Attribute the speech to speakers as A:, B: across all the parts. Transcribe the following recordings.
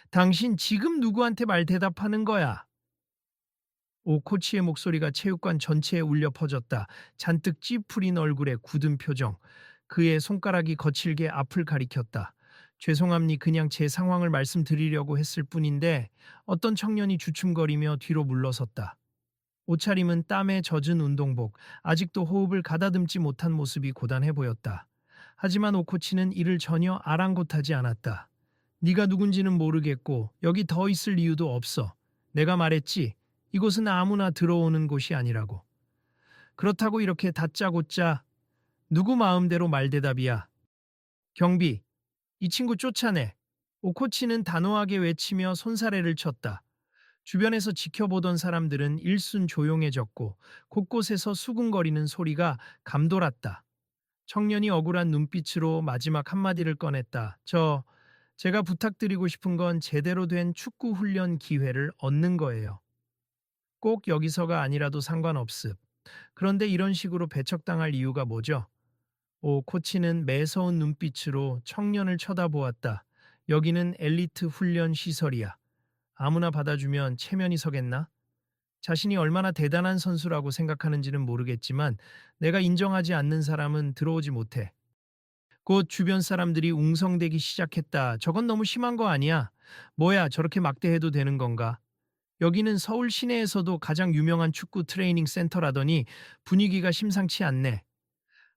A: 당신 지금 누구한테 말 대답하는 거야? 오 코치의 목소리가 체육관 전체에 울려 퍼졌다. 잔뜩 찌푸린 얼굴에 굳은 표정. 그의 손가락이 거칠게 앞을 가리켰다. 죄송합니 그냥 제 상황을 말씀드리려고 했을 뿐인데 어떤 청년이 주춤거리며 뒤로 물러섰다. 옷차림은 땀에 젖은 운동복, 아직도 호흡을 가다듬지 못한 모습이 고단해 보였다. 하지만 오 코치는 이를 전혀 아랑곳하지 않았다. 네가 누군지는 모르겠고 여기 더 있을 이유도 없어. 내가 말했지. 이곳은 아무나 들어오는 곳이 아니라고. 그렇다고 이렇게 다짜고짜 누구 마음대로 말대답이야. 경비, 이 친구 쫓아내. 오 코치는 단호하게 외치며 손사래를 쳤다. 주변에서 지켜보던 사람들은 일순 조용해졌고 곳곳에서 수군거리는 소리가 감돌았다. 청년이 억울한 눈빛으로 마지막 한마디를 꺼냈다. 제가 부탁드리고 싶은 건 제대로 된 축구 훈련 기회를 얻는 거예요. 꼭 여기서가 아니라도 상관없음. 그런데 이런 식으로 배척당할 이유가 뭐죠? 오 코치는 매서운 눈빛으로 청년을 쳐다보았다. 여기는 엘리트 훈련 시설이야. 아무나 받아주면 체면이 서겠나? 자신이 얼마나 대단한 선수라고 생각하는지는 모르겠지만 내가 인정하지 않는 사람은 들어오지 못해. 곧 주변 사람들이 웅성대기 시작했다. 저건 너무 심한 거 아니야? 뭐야, 저렇게 막대해도 되는 건가? 여기는 서울 시내에서도 가장 유명한 축구 트레이닝 센터라더니 분위기가 심상치 않네.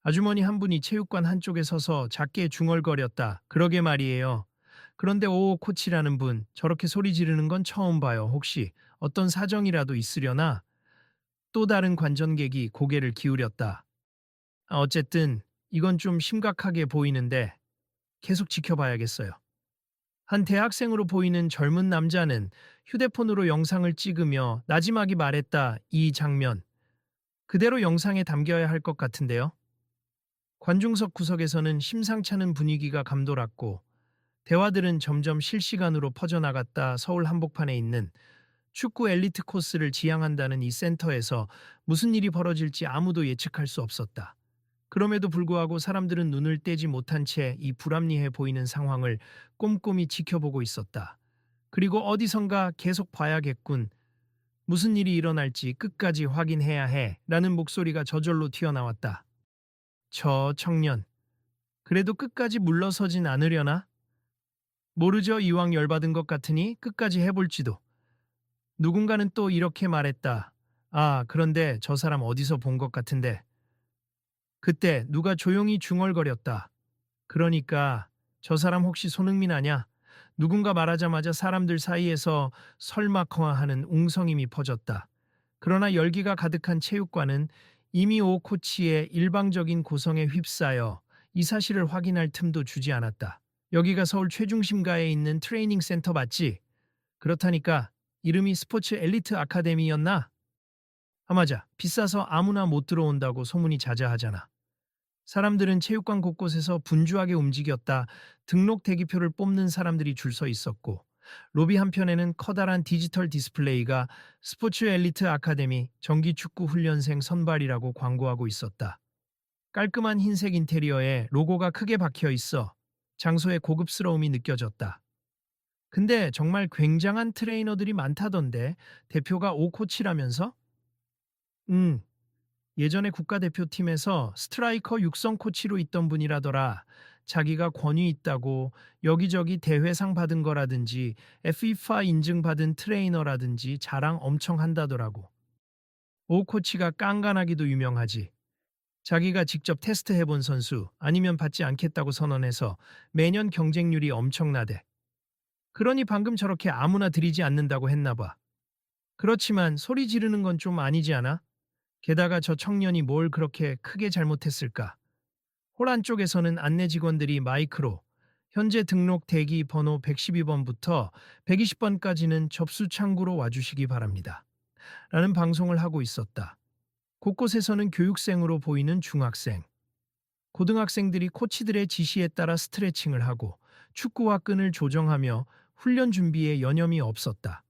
A: 아주머니 한 분이 체육관 한쪽에 서서 작게 중얼거렸다. 그러게 말이에요. 그런데 오 코치라는 분 저렇게 소리 지르는 건 처음 봐요. 혹시 어떤 사정이라도 있으려나? 또 다른 관전객이 고개를 기울였다. 어쨌든 이건 좀 심각하게 보이는데 계속 지켜봐야겠어요. 한 대학생으로 보이는 젊은 남자는 휴대폰으로 영상을 찍으며 나지막이 말했다. 이 장면. 그대로 영상에 담겨야 할 것 같은데요. 관중석 구석에서는 심상찮은 분위기가 감돌았고 대화들은 점점 실시간으로 퍼져나갔다. 서울 한복판에 있는 축구 엘리트 코스를 지향한다는 이 센터에서 무슨 일이 벌어질지 아무도 예측할 수 없었다. 그럼에도 불구하고 사람들은 눈을 떼지 못한 채 이 불합리해 보이는 상황을 꼼꼼히 지켜보고 있었다. 그리고 어디선가 계속 봐야겠군. 무슨 일이 일어날지 끝까지 확인해야 해. 라는 목소리가 저절로 튀어나왔다. 저 청년. 그래도 끝까지 물러서진 않으려나? 모르죠. 이왕 열받은 것 같으니 끝까지 해볼지도. 누군가는 또 이렇게 말했다. 아, 그런데 저 사람 어디서 본 것 같은데. 그때 누가 조용히 중얼거렸다. 그러니까 저 사람 혹시 손흥민 아냐? 누군가 말하자마자 사람들 사이에서 설마커하는 웅성임이 퍼졌다. 그러나 열기가 가득한 체육관은 이미 오 코치의 일방적인 고성에 휩싸여 이 사실을 확인할 틈도 주지 않았다. 여기가 서울 최중심가에 있는 트레이닝 센터 맞지? 그렇다니까 이름이 스포츠 엘리트 아카데미였나? 아 맞아. 비싸서 아무나 못 들어온다고 소문이 자자하잖아. 사람들은 체육관 곳곳에서 분주하게 움직였다. 등록 대기표를 뽑는 사람들이 줄 서 있었고 로비 한편에는 커다란 디지털 디스플레이가 스포츠 엘리트 아카데미 정기축구 훈련생 선발이라고 광고하고 있었다. 깔끔한 흰색 인테리어에 로고가 크게 박혀 있어 장소의 고급스러움이 느껴졌다. 근데 정말 굉장한 트레이너들이 많다던데 대표가 오 코치라면서? 음, 예전에 국가대표팀에서 스트라이커 육성 코치로 있던 분이라더라. 자기가 권위 있다고 여기저기 대회상 받은 거라든지 FIFA 인증받은 트레이너라든지 자랑 엄청 한다더라고. 오 코치가 깐깐하기도 유명하지. 자기가 직접 테스트해본 선수 아니면 받지 않겠다고 선언해서 매년 경쟁률이 엄청나대. 그러니 방금 저렇게 아무나 들이지 않는다고 했나 봐. 그렇지만 소리 지르는 건 좀 아니지 않아? 게다가 저 청년이 뭘 그렇게 크게 잘못했을까? 홀 안쪽에서는 안내 직원들이 마이크로 현재 등록 대기 번호 112번부터 120번까지는 접수 창구로 와주시기 바랍니다. 라는 방송을 하고 있었다. 곳곳에서는 교육생으로 보이는 중학생, 고등학생들이 코치들의 지시에 따라 스트레칭을 하고 축구화 끈을 조정하며 훈련 준비에 여념이 없었다.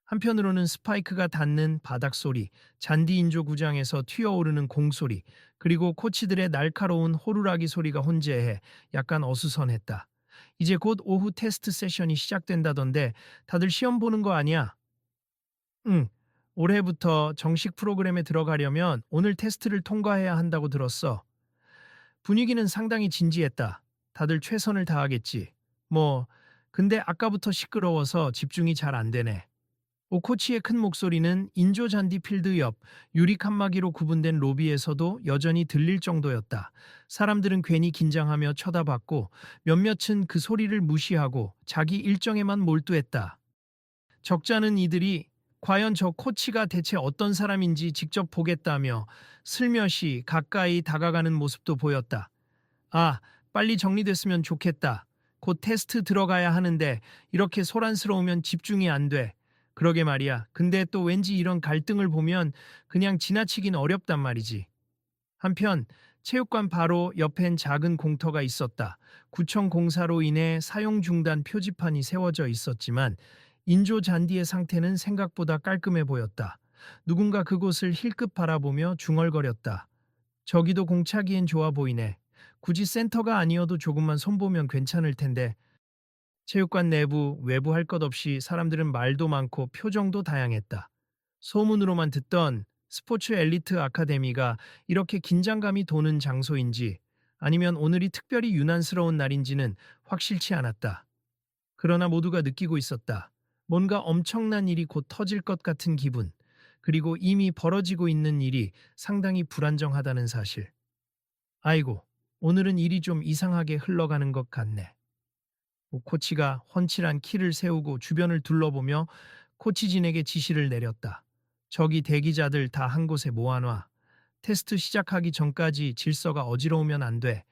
A: 한편으로는 스파이크가 닿는 바닥 소리, 잔디 인조 구장에서 튀어오르는 공소리, 그리고 코치들의 날카로운 호루라기 소리가 혼재해 약간 어수선했다. 이제 곧 오후 테스트 세션이 시작된다던데 다들 시험 보는 거 아니야? 응. 올해부터 정식 프로그램에 들어가려면 오늘 테스트를 통과해야 한다고 들었어. 분위기는 상당히 진지했다. 다들 최선을 다하겠지. 뭐, 근데 아까부터 시끄러워서 집중이 잘 안 되네. 오코치의 큰 목소리는 인조 잔디 필드 옆 유리 칸막이로 구분된 로비에서도 여전히 들릴 정도였다. 사람들은 괜히 긴장하며 쳐다봤고 몇몇은 그 소리를 무시하고 자기 일정에만 몰두했다. 적잖은 이들이 과연 저 코치가 대체 어떤 사람인지 직접 보겠다며 슬며시 가까이 다가가는 모습도 보였다. 아, 빨리 정리됐으면 좋겠다. 곧 테스트 들어가야 하는데 이렇게 소란스러우면 집중이 안 돼. 그러게 말이야. 근데 또 왠지 이런 갈등을 보면 그냥 지나치긴 어렵단 말이지. 한편 체육관 바로 옆엔 작은 공터가 있었다. 구청 공사로 인해 사용 중단 표지판이 세워져 있었지만 인조 잔디의 상태는 생각보다 깔끔해 보였다. 누군가 그곳을 힐끗 바라보며 중얼거렸다. 저기도 공차기엔 좋아 보이네. 굳이 센터가 아니어도 조금만 손보면 괜찮을 텐데. 체육관 내부, 외부 할 것 없이 사람들은 말도 많고 표정도 다양했다. 소문으로만 듣던 스포츠 엘리트 아카데미가 이렇게 긴장감이 도는 장소인지 아니면 오늘이 특별히 유난스러운 날인지는 확실치 않았다. 그러나 모두가 느끼고 있었다. 뭔가 엄청난 일이 곧 터질 것 같은 기분, 그리고 이미 벌어지고 있는 일이 상당히 불안정하다는 사실. 아이고, 오늘은 일이 좀 이상하게 흘러가는 것 같네. 코치가 훤칠한 키를 세우고 주변을 둘러보며 코치진에게 지시를 내렸다. 저기 대기자들 다 한 곳에 모아놔. 테스트 시작하기 전까지 질서가 어지러우면 안 돼.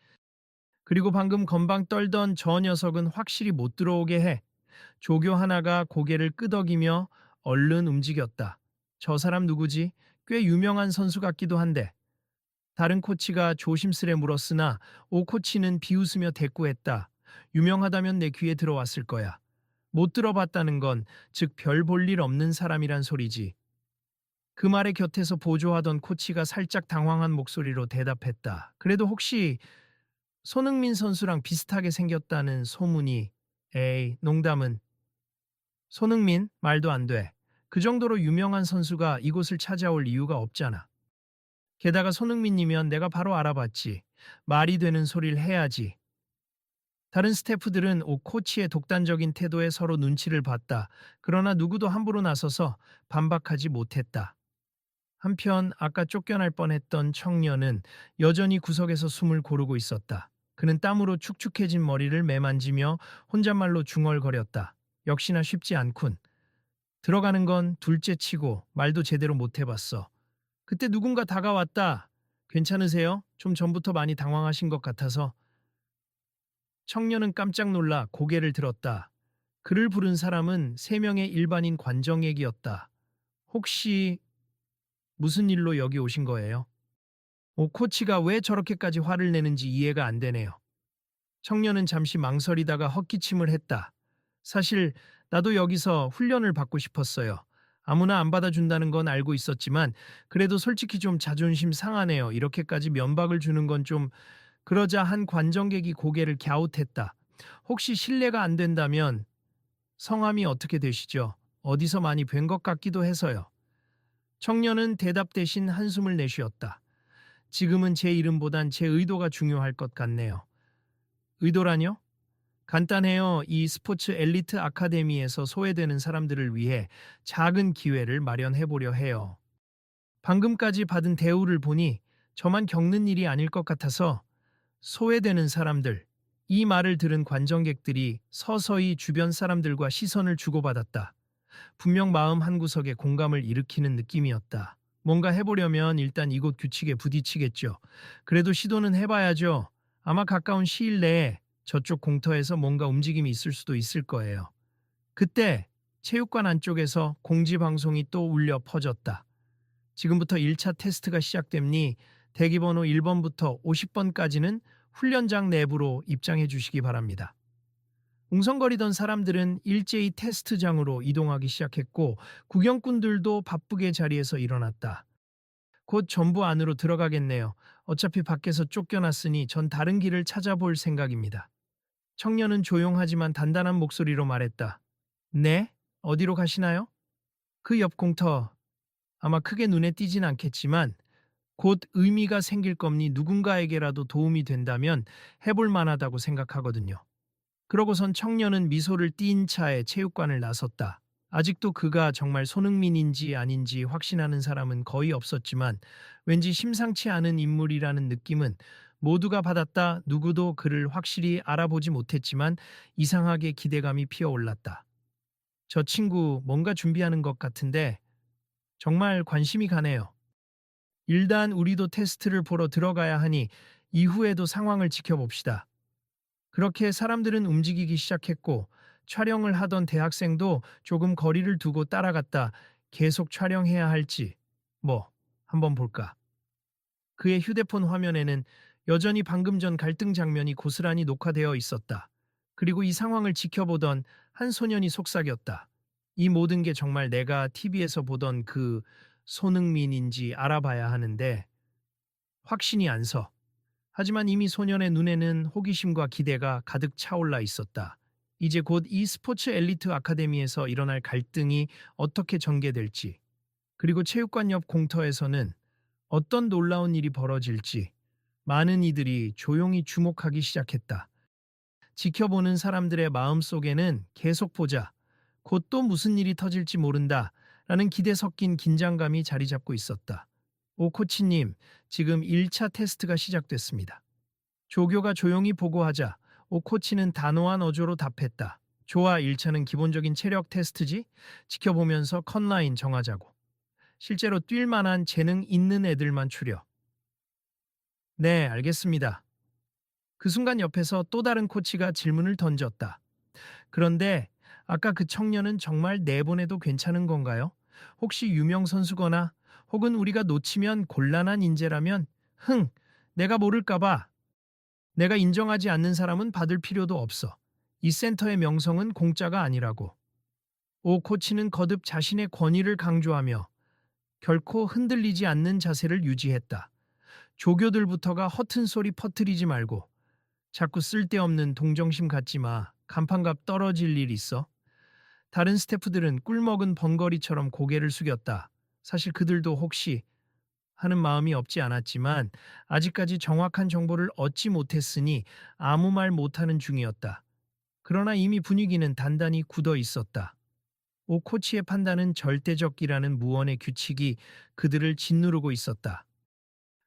A: 그리고 방금 건방 떨던 저 녀석은 확실히 못 들어오게 해. 조교 하나가 고개를 끄덕이며 얼른 움직였다. 저 사람 누구지? 꽤 유명한 선수 같기도 한데. 다른 코치가 조심스레 물었으나 오 코치는 비웃으며 대꾸했다. 유명하다면 내 귀에 들어왔을 거야. 못 들어봤다는 건 즉 별 볼 일 없는 사람이란 소리지. 그 말의 곁에서 보조하던 코치가 살짝 당황한 목소리로 대답했다. 그래도 혹시 손흥민 선수랑 비슷하게 생겼다는 소문이. 에이, 농담은. 손흥민? 말도 안 돼. 그 정도로 유명한 선수가 이곳을 찾아올 이유가 없잖아. 게다가 손흥민이면 내가 바로 알아봤지. 말이 되는 소리를 해야지. 다른 스태프들은 오 코치의 독단적인 태도에 서로 눈치를 봤다. 그러나 누구도 함부로 나서서 반박하지 못했다. 한편 아까 쫓겨날 뻔했던 청년은 여전히 구석에서 숨을 고르고 있었다. 그는 땀으로 축축해진 머리를 매만지며 혼잣말로 중얼거렸다. 역시나 쉽지 않군. 들어가는 건 둘째치고 말도 제대로 못 해봤어. 그때 누군가 다가왔다. 괜찮으세요? 좀 전부터 많이 당황하신 것 같아서. 청년은 깜짝 놀라 고개를 들었다. 그를 부른 사람은 3명의 일반인 관정객이었다. 혹시 무슨 일로 여기 오신 거예요? 오 코치가 왜 저렇게까지 화를 내는지 이해가 안 되네요. 청년은 잠시 망설이다가 헛기침을 했다. 사실 나도 여기서 훈련을 받고 싶었어요. 아무나 안 받아준다는 건 알고 있었지만 그래도 솔직히 좀 자존심 상하네요. 이렇게까지 면박을 주는 건 좀. 그러자 한 관정객이 고개를 갸웃했다. 혹시 실례가 안 된다면 성함이 어떻게 되시죠? 어디서 많이 뵌 것 같기도 해서요. 청년은 대답 대신 한숨을 내쉬었다. 지금은 제 이름보단 제 의도가 중요할 것 같네요. 의도라뇨? 간단해요. 이 스포츠 엘리트 아카데미에서 소외되는 사람들을 위해 작은 기회를 마련해 보려 해요. 방금까지 받은 대우를 보니 저만 겪는 일이 아닐 것 같아서. 소외되는 사람들. 이 말을 들은 관정객들이 서서히 주변 사람들과 시선을 주고받았다. 분명 마음 한구석에 공감을 일으키는 느낌이었다. 뭔가 해보려면 일단 이곳 규칙에 부딪히겠죠. 그래도 시도는 해봐야죠. 아마 가까운 시일 내에 저쪽 공터에서 뭔가 움직임이 있을 수도 있을 거예요. 그때 체육관 안쪽에서 공지방송이 또 울려 퍼졌다. 지금부터 1차 테스트가 시작됨니 대기번호 1번부터 50번까지는 훈련장 내부로 입장해 주시기 바랍니다. 웅성거리던 사람들은 일제히 테스트장으로 이동하기 시작했고 구경꾼들도 바쁘게 자리에서 일어났다. 곧 전부 안으로 들어가겠네요. 어차피 밖에서 쫓겨났으니 전 다른 길을 찾아볼 생각입니다. 청년은 조용하지만 단단한 목소리로 말했다. 네? 어디로 가시나요? 그 옆 공터. 아마 크게 눈에 띄진 않겠지만 곧 의미가 생길 겁니 누군가에게라도 도움이 된다면 해볼 만하다고 생각하거든요. 그러고선 청년은 미소를 띤 차에 체육관을 나섰다. 아직도 그가 정말 손흥민인지 아닌지 확신하는 사람은 거의 없었지만 왠지 심상치 않은 인물이라는 느낌은 모두가 받았다. 누구도 그를 확실히 알아보지 못했지만 이상하게 기대감이 피어올랐다. 저 친구 뭔가 준비하는 것 같은데 정말 관심이 가네요. 일단 우리도 테스트를 보러 들어가야 하니 이후에도 상황을 지켜봅시다. 그렇게 사람들은 움직이기 시작했고 촬영을 하던 대학생도 조금 거리를 두고 따라갔다. 계속 촬영해야 할지 한번 볼까. 그의 휴대폰 화면에는 여전히 방금 전 갈등 장면이 고스란히 녹화되어 있었다. 그리고 이 상황을 지켜보던 한 소년이 속삭였다. 이 모든 게 정말 내가 TV에서 보던 그 손흥민인지 알아봐야 하는데 확신이 안 서. 하지만 이미 소년의 눈에는 호기심과 기대가 가득 차올라 있었다. 이제 곧 이 스포츠 엘리트 아카데미에서 일어날 갈등이 어떻게 전개될지, 그리고 체육관 옆 공터에서는 어떤 놀라운 일이 벌어질지 많은 이들이 조용히 주목하기 시작했다. 지켜보는 사람들의 마음 속에는 계속 보자, 곧 또 무슨 일이 터질지 모른다 라는 기대 섞인 긴장감이 자리 잡고 있었다. 오 코치님, 지금 1차 테스트가 시작됐습니다. 조교가 조용히 보고하자 오 코치는 단호한 어조로 답했다. 좋아, 1차는 기본적인 체력 테스트지? 지켜보면서 컷라인 정하자고. 실제로 뛸 만한 재능 있는 애들만 추려. 네, 알겠습니다. 그 순간 옆에서 또 다른 코치가 질문을 던졌다. 그런데 아까 그 청년은 정말 내보내도 괜찮은 건가요? 혹시 유명 선수거나 혹은 우리가 놓치면 곤란한 인재라면 내가 모를까봐. 내가 인정하지 않는 사람은 받을 필요도 없어. 이 센터의 명성은 공짜가 아니라고. 오 코치는 거듭 자신의 권위를 강조하며 결코 흔들리지 않는 자세를 유지했다. 조교들부터가 허튼 소리 퍼뜨리지 말고 자꾸 쓸데없는 동정심 갖지 마. 간판값 떨어질 일 있어. 다른 스태프들은 꿀먹은 번거리처럼 고개를 숙였다. 사실 그들도 혹시 하는 마음이 없지 않았지만 아직까지 정확한 정보를 얻지 못했으니 아무 말 못하는 중이었다. 그러나 이미 분위기는 단단히 굳어 있었다. 오 코치의 판단은 절대적이라는 무언의 규칙이 그들을 짓누르고 있었다.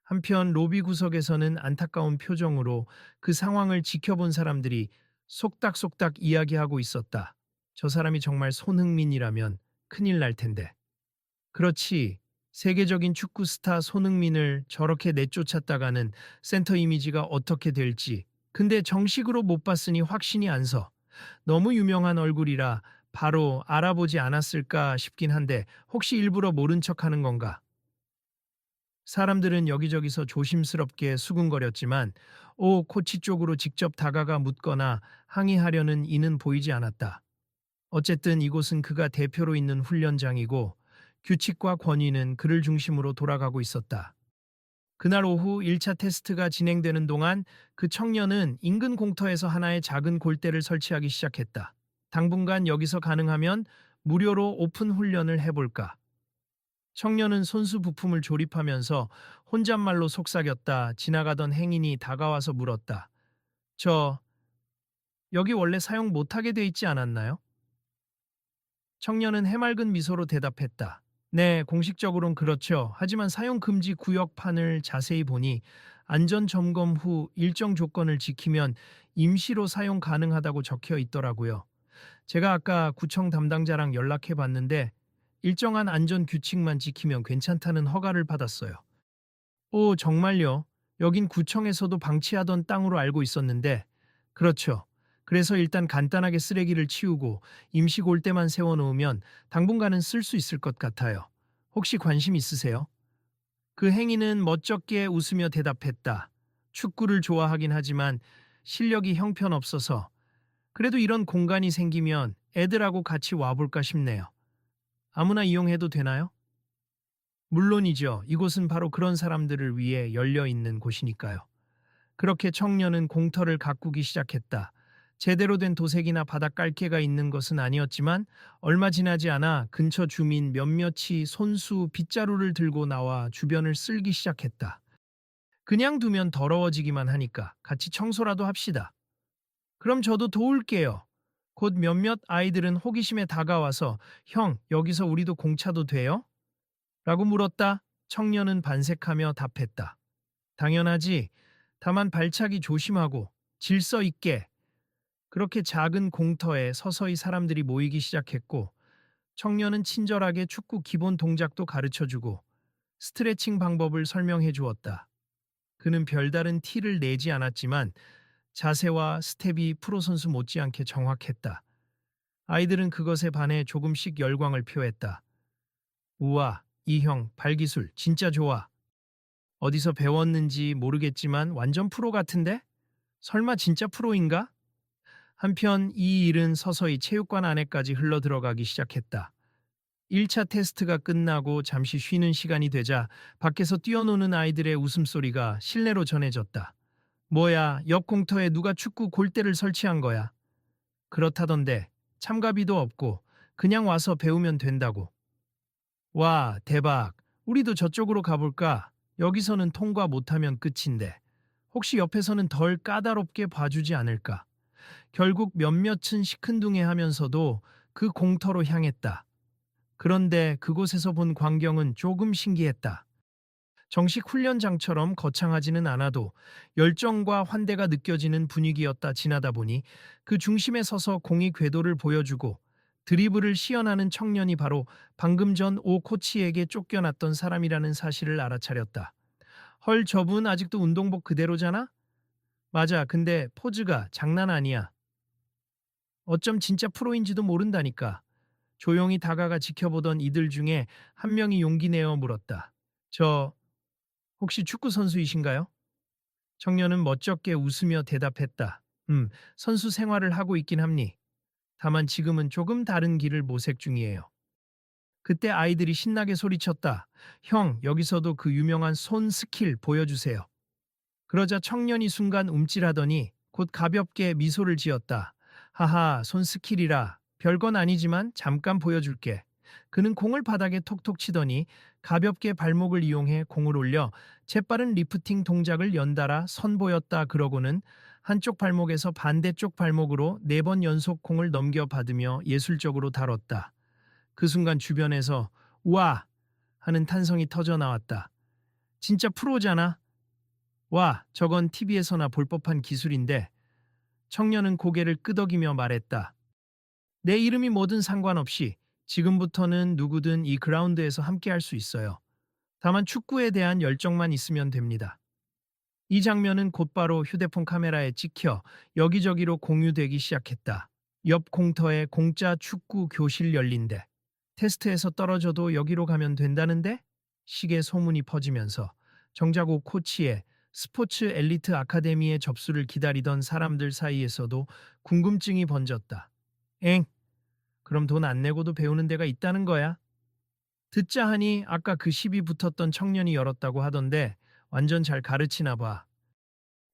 A: 한편 로비 구석에서는 안타까운 표정으로 그 상황을 지켜본 사람들이 속닥속닥 이야기하고 있었다. 저 사람이 정말 손흥민이라면 큰일 날 텐데. 그렇지. 세계적인 축구 스타 손흥민을 저렇게 내쫓았다가는 센터 이미지가 어떻게 될지. 근데 정식으로 못 봤으니 확신이 안 서. 너무 유명한 얼굴이라 바로 알아보지 않았을까 싶긴 한데 혹시 일부러 모른 척하는 건가? 사람들은 여기저기서 조심스럽게 수군거렸지만 오 코치 쪽으로 직접 다가가 묻거나 항의하려는 이는 보이지 않았다. 어쨌든 이곳은 그가 대표로 있는 훈련장이고 규칙과 권위는 그를 중심으로 돌아가고 있었다. 그날 오후 1차 테스트가 진행되는 동안 그 청년은 인근 공터에서 하나의 작은 골대를 설치하기 시작했다. 당분간 여기서 가능하면 무료로 오픈 훈련을 해볼까. 청년은 손수 부품을 조립하면서 혼잣말로 속삭였다. 지나가던 행인이 다가와서 물었다. 저, 여기 원래 사용 못하게 돼 있지 않았나요? 청년은 해맑은 미소로 대답했다. 네, 공식적으론 그렇죠. 하지만 사용 금지 구역판을 자세히 보니 안전 점검 후 일정 조건을 지키면 임시로 사용 가능하다고 적혀 있더라고요. 제가 아까 구청 담당자랑 연락해 봤는데 일정한 안전 규칙만 지키면 괜찮다는 허가를 받았어요. 오, 정말요? 여긴 구청에서도 방치하던 땅으로 알고 있었는데, 그렇죠. 그래서 일단 간단하게 쓰레기를 치우고 임시 골대만 세워놓으면 당분간은 쓸 수 있을 것 같아요. 혹시 관심 있으세요? 그 행위는 멋쩍게 웃으며 대답했다. 축구를 좋아하긴 하지만 실력이 형편없어서 그래도 이런 공간이 생기면 애들하고 같이 와볼까 싶네요. 아무나 이용해도 되나요? 물론이죠. 이곳은 바로 그런 사람들을 위해 열려 있는 곳이니까요. 그렇게 청년은 공터를 가꾸기 시작했다. 제대로 된 도색이나 바닥 깔개가 있는 것은 아니었지만 얼마 지나지 않아 근처 주민 몇몇이 손수 빗자루를 들고 나와 주변을 쓸기 시작했다. 그냥 두면 더러워지기만 하니까 같이 청소라도 합시다. 그럼 저도 도울게요. 곧 몇몇 아이들은 호기심에 다가와서 형, 여기서 우리도 공차도 돼요? 라고 물었다. 청년은 반색하며 답했다. 당연하지. 다만 발차기 조심하고 질서 있게. 그렇게 작은 공터에 서서히 사람들이 모이기 시작했고 청년은 친절하게 축구 기본 동작도 가르쳐주고 스트레칭 방법을 설명해 주었다. 그는 별다른 티를 내지 않았지만 자세와 스텝이 프로 선수 못지않게 정확했다. 아이들은 그것에 반해 조금씩 열광을 표했다. 우와, 이 형 발기술 진짜 좋아. 어디서 배웠는지 모르겠지만 완전 프로 같은데? 설마 진짜 프로인가? 한편 이 일은 서서히 체육관 안에까지 흘러들어가기 시작했다. 1차 테스트가 끝나고 잠시 쉬는 시간이 되자 밖에서 뛰어노는 아이들의 웃음소리가 실내로 전해졌다. 뭐야, 옆 공터에 누가 축구 골대를 설치한 거야. 그렇다던데 참가비도 없고 그냥 와서 배우면 된다고. 와, 대박. 우리도 저쪽으로 가볼까? 여기서는 통과 못하면 끝인데. 혹시 옆에서는 덜 까다롭게 봐주지 않을까? 결국 몇몇은 시큰둥해하면서도 그 공터로 향했다. 그런데 그곳에서 본 광경은 조금 신기했다. 정식 훈련장처럼 거창하지는 않아도 열정과 환대가 느껴지는 분위기였다. 지나다 보니 그 중심에 서서 공이 궤도를 보여주고 드리블을 시연하는 청년이 바로 방금 전 오 코치에게 쫓겨났던 사람이라는 사실을 알아차렸다. 헐, 저분 아직도 운동복 그대로잖아? 맞아, 근데 포즈가 장난 아니야. 어쩜 진짜 프로인지도 모른다니까. 조용히 다가가 지켜보던 이들 중에 한 명이 용기 내어 물었다. 저 혹시 축구 선수이신가요? 청년은 멋쩍게 웃으며 대답했다. 선수 생활을 하고 있긴 합니. 다만 지금은 조금 다른 길을 모색 중이에요. 그때 아이들이 신나게 소리쳤다. 형, 여기서도 그 유명한 손 스킬 보여주세요. 그러자 청년이 순간 움찔하더니 곧 가볍게 미소를 지었다. 하하, 손 스킬이라. 별건 아니지만 잠깐 보여줄게. 그는 공을 바닥에 톡톡 치더니 가볍게 발목을 이용해 공을 올려 재빠른 리프팅 동작을 연달아 선보였다. 그러고는 한쪽 발목에서 반대쪽 발목으로 4번 연속 공을 넘겨받으며 예술적으로 다뤘다. 그 순간 주변에서 우와! 하는 탄성이 터져 나왔다. 진짜 프로잖아. 와, 저건 TV에서나 볼 법한 기술인데. 청년은 고개를 끄덕이며 말했다. 내 이름이 뭐든 상관없이 지금부터는 누구든 이 그라운드에서 함께 할 수 있어요. 다만 축구에 대한 열정만 있으면 됩니다. 이 장면은 곧바로 휴대폰 카메라에 찍혀 여기저기로 공유되기 시작했다. 옆 공터에 공짜 축구 교실 열린대. 테스트에서 떨어져도 여기로 가면 된다는데? 시계 소문이 퍼지면서 정작 오 코치의 스포츠 엘리트 아카데미에 접수를 기다리던 사람들 사이에서도 궁금증이 번졌다. 엥? 그럼 돈 안 내고도 배우는 데가 있다는 거야? 듣자 하니 아까 그 시비 붙었던 청년이 열었다고 하던데 완전 잘 가르치나 봐.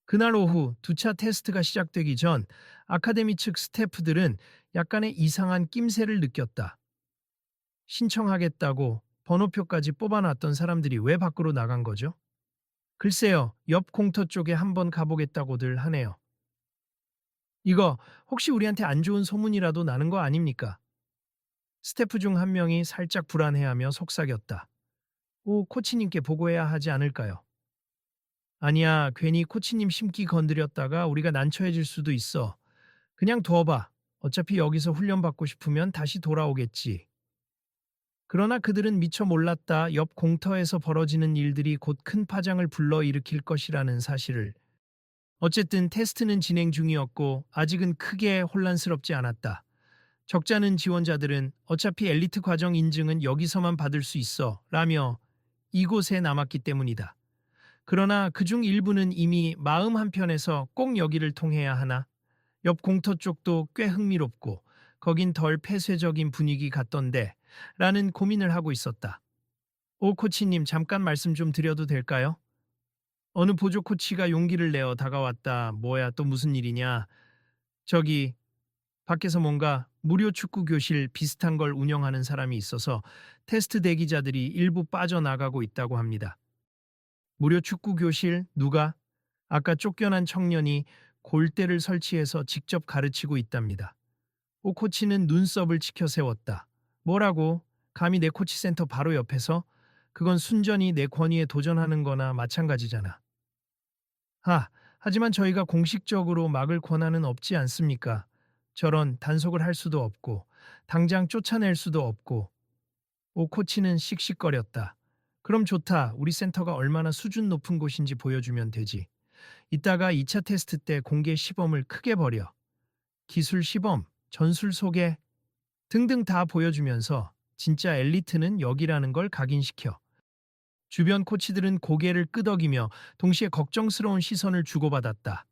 A: 그날 오후 2차 테스트가 시작되기 전 아카데미 측 스태프들은 약간의 이상한 낌새를 느꼈다. 신청하겠다고 번호표까지 뽑아놨던 사람들이 왜 밖으로 나간 거죠? 글쎄요, 옆 공터 쪽에 한번 가보겠다고들 하네요. 이거 혹시 우리한테 안 좋은 소문이라도 나는 거 아닙니까? 스태프 중 한 명이 살짝 불안해하며 속삭였다. 오, 코치님께 보고해야 하지 않을까요? 아니야, 괜히 코치님 심기 건드렸다가 우리가 난처해질 수도 있어. 그냥 둬봐. 어차피 여기서 훈련받고 싶으면 다시 돌아오겠지. 그러나 그들은 미처 몰랐다. 옆 공터에서 벌어지는 일들이 곧 큰 파장을 불러일으킬 것이라는 사실을. 어쨌든 테스트는 진행 중이었고 아직은 크게 혼란스럽지 않았다. 적잖은 지원자들은 어차피 엘리트 과정 인증은 여기서만 받을 수 있어 라며 이곳에 남았기 때문이다. 그러나 그중 일부는 이미 마음 한편에서 꼭 여기를 통해야 하나? 옆 공터 쪽도 꽤 흥미롭고 거긴 덜 폐쇄적인 분위기 같던데 라는 고민을 하고 있었다. 오 코치님 잠깐 말씀 좀 드려도 될까요? 어느 보조 코치가 용기를 내어 다가왔다. 뭐야 또 무슨 일이냐? 저기 밖에서 뭔가 무료 축구 교실 비슷한 걸 운영하는 사람이 있어서 테스트 대기자들이 일부 빠져나가고 있다고 합니다. 무료 축구 교실 누가? 아까 쫓겨난 청년이 골대를 설치해서 직접 가르치고 있답니다. 오 코치는 눈썹을 치켜 세웠다. 뭐라고? 감히 내 코치 센터 바로 옆에서? 그건 순전히 내 권위에 도전하는 거나 마찬가지잖아. 하지만 저희가 공식적으로 막을 권한은 없지 않습니까? 저런 단속을 할 수도 없고, 당장 쫓아낼 수도 없고, 오 코치는 씩씩거렸다. 그럼 좋다. 우리 센터가 얼마나 수준 높은 곳인지 보여주면 되지. 이따가 2차 테스트 때 공개 시범을 크게 벌여. 기술 시범, 전술 소개 등등 다 보여주면서 진짜 엘리트는 여기라는 걸 각인시켜. 주변 코치들은 고개를 끄덕이며 동시에 걱정스러운 시선을 주고받았다.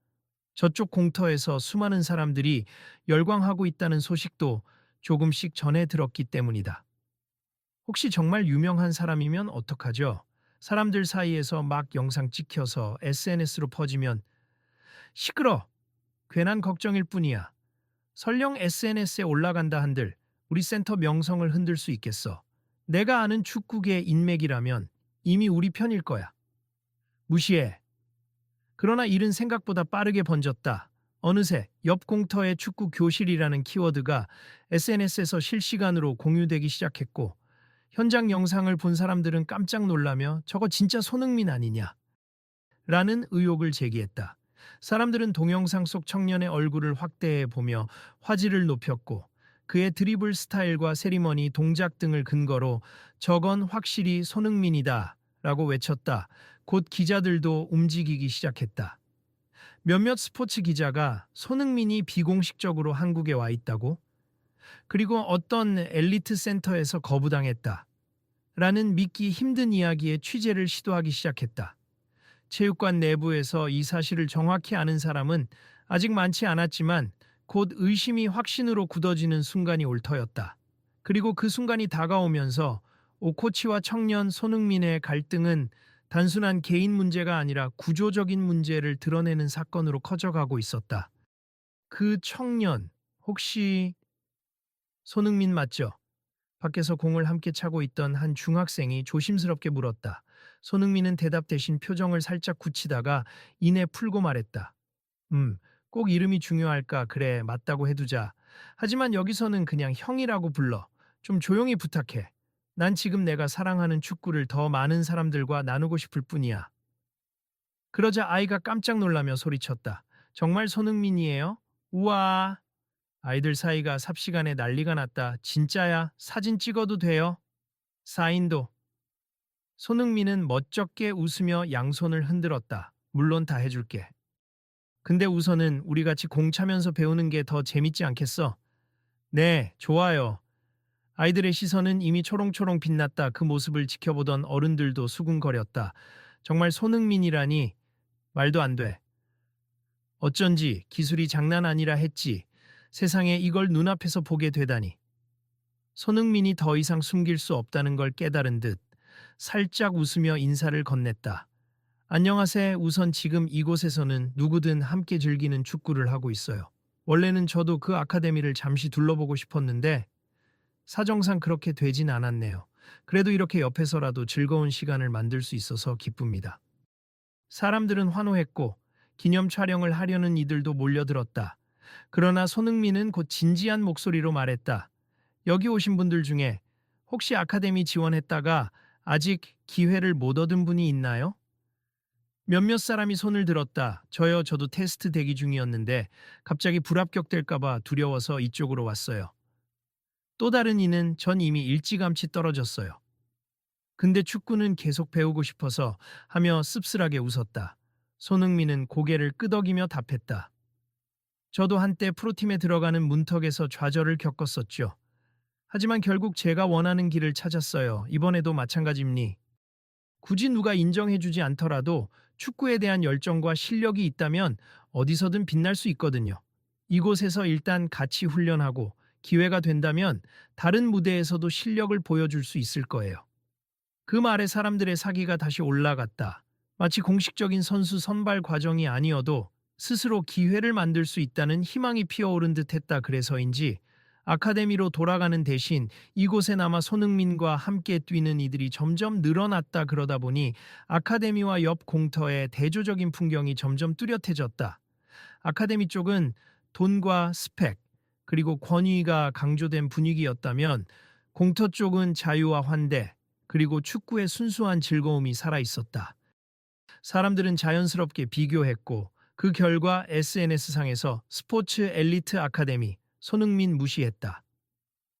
A: 저쪽 공터에서 수많은 사람들이 열광하고 있다는 소식도 조금씩 전해 들었기 때문이다. 혹시 정말 유명한 사람이면 어떡하죠? 사람들 사이에서 막 영상 찍혀서 SNS로 퍼지면 시끄러! 괜한 걱정일 뿐이야. 설령 SNS에 올라간다 한들 우리 센터 명성을 흔들 수 있겠어. 내가 아는 축구계 인맥이라면 이미 우리 편일 거야. 무시해. 그러나 일은 생각보다 빠르게 번졌다. 어느새 옆 공터의 축구 교실이라는 키워드가 SNS에서 실시간으로 공유되기 시작했고 현장 영상을 본 사람들은 깜짝 놀라며 저거 진짜 손흥민 아니냐? 라는 의혹을 제기했다. 사람들은 동영상 속 청년의 얼굴을 확대해 보며 화질을 높였고 그의 드리블 스타일과 세리머니 동작 등을 근거로 저건 확실히 손흥민이다 라고 외쳤다. 곧 기자들도 움직이기 시작했다. 몇몇 스포츠 기자가 손흥민이 비공식적으로 한국에 와 있다고? 그리고 어떤 엘리트 센터에서 거부당했다. 라는 믿기 힘든 이야기의 취재를 시도하기 시작했다. 체육관 내부에서 이 사실을 정확히 아는 사람은 아직 많지 않았지만 곧 의심이 확신으로 굳어지는 순간이 올 터였다. 그리고 그 순간이 다가오면서 오코치와 청년 손흥민의 갈등은 단순한 개인 문제가 아니라 구조적인 문제를 드러내는 사건으로 커져가고 있었다. 그 청년, 혹시 손흥민 맞죠? 밖에서 공을 함께 차고 있던 한 중학생이 조심스럽게 물었다. 손흥민은 대답 대신 표정을 살짝 굳히다가 이내 풀고 말했다. 꼭 이름이 중요할까? 그래, 맞다고 해두자. 하지만 여기서는 그냥 형이라고 불러. 좀 조용히 부탁해. 난 지금 내가 사랑하는 축구를 더 많은 사람들과 나누고 싶을 뿐이야. 그러자 아이가 깜짝 놀라며 소리쳤다. 정말 손흥민이에요? 우와. 아이들 사이가 삽시간에 난리가 났다. 진짜야? 사진 찍어도 돼요? 사인도. 손흥민은 멋쩍게 웃으며 양손을 흔들었다. 물론 다 해줄게. 근데 우선은 우리 같이 공 차면서 배우는 게 더 재밌지 않겠어? 네, 좋아요. 아이들의 시선은 이미 초롱초롱 빛났다. 그 모습을 지켜보던 어른들도 수군거렸다. 정말 손흥민이라니 말도 안 돼. 어쩐지 기술이 장난 아니라 했지. 세상에 이걸 눈앞에서 보게 되다니. 손흥민이 더 이상 숨길 수 없다는 걸 깨달은 듯 살짝 웃으며 인사를 건넸다. 안녕하세요. 우선 지금 이곳에서는 누구든 함께 즐기는 축구를 하고 있어요. 원래는 저도 그 아카데미를 잠시 둘러보고 싶었는데 사정상 그렇게 되진 않았네요. 그래도 이렇게 옆에서라도 즐거운 시간을 만들 수 있어서 기쁩니다. 사람들은 환호했고 기념 촬영을 하려는 이들도 몰려들었다. 그러나 손흥민은 곧 진지한 목소리로 말했다. 여기 오신 분들 중에 혹시 아카데미 지원했다가 아직 기회를 못 얻은 분이 있나요? 몇몇 사람이 손을 들었다. 저요, 저도 테스트 대기 중이었는데 갑자기 불합격될까봐 두려워서 이쪽으로 왔어요. 또 다른 이는 전 이미 일찌감치 떨어졌어요. 근데 축구는 계속 배우고 싶어서 하며 씁쓸하게 웃었다. 손흥민은 고개를 끄덕이며 답했다. 저도 한때 프로팀에 들어가는 문턱에서 좌절을 겪었었죠. 하지만 결국 제가 원하는 길을 찾았어요. 이번에도 마찬가지입니. 굳이 누가 인정해주지 않더라도 축구에 대한 열정과 실력이 있다면 어디서든 빛날 수 있거든요. 이곳에서 일단 같이 훈련하고 기회가 된다면 다른 무대에서도 실력을 보여줄 수 있을 거예요. 그 말에 사람들의 사기가 다시 올라갔다. 마치 공식적인 선수 선발 과정이 아니어도 스스로 기회를 만들 수 있다는 희망이 피어오른 듯했다. 그래서인지 아카데미로 돌아가는 대신 이곳에 남아 손흥민과 함께 뛰는 이들이 점점 늘어났다. 그러다 보니 아카데미와 옆 공터의 대조적인 풍경이 점점 뚜렷해졌다. 아카데미 쪽은 돈과 스펙, 그리고 권위가 강조된 분위기였다면 공터 쪽은 자유와 환대, 그리고 축구의 순수한 즐거움이 살아 있었다. 사람들은 자연스럽게 비교했고 그 결과 SNS상에서 스포츠 엘리트 아카데미, 손흥민 무시했다.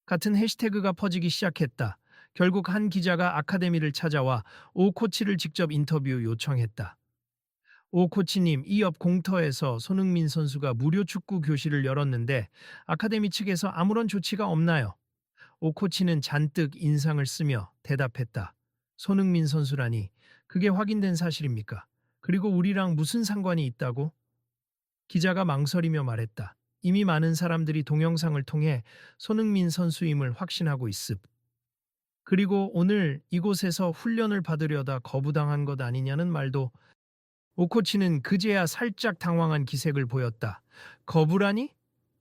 A: 같은 해시태그가 퍼지기 시작했다. 결국 한 기자가 아카데미를 찾아와 오 코치를 직접 인터뷰 요청했다. 오 코치님, 이 옆 공터에서 손흥민 선수가 무료 축구 교실을 열었는데 아카데미 측에서 아무런 조치가 없나요? 오 코치는 잔뜩 인상을 쓰며 대답했다. 손흥민 선수라니, 그게 확인된 사실입니까? 그리고 우리랑 무슨 상관이 있다고? 기자가 망설이며 말했다. 이미 많은 사람들이 동영상을 통해 손흥민 선수임을 확신하고 있습. 그리고 오늘 이곳에서 훈련을 받으려다 거부당한 것 아니냐는 말도. 오 코치는 그제야 살짝 당황한 기색을 보였다. 거부라니?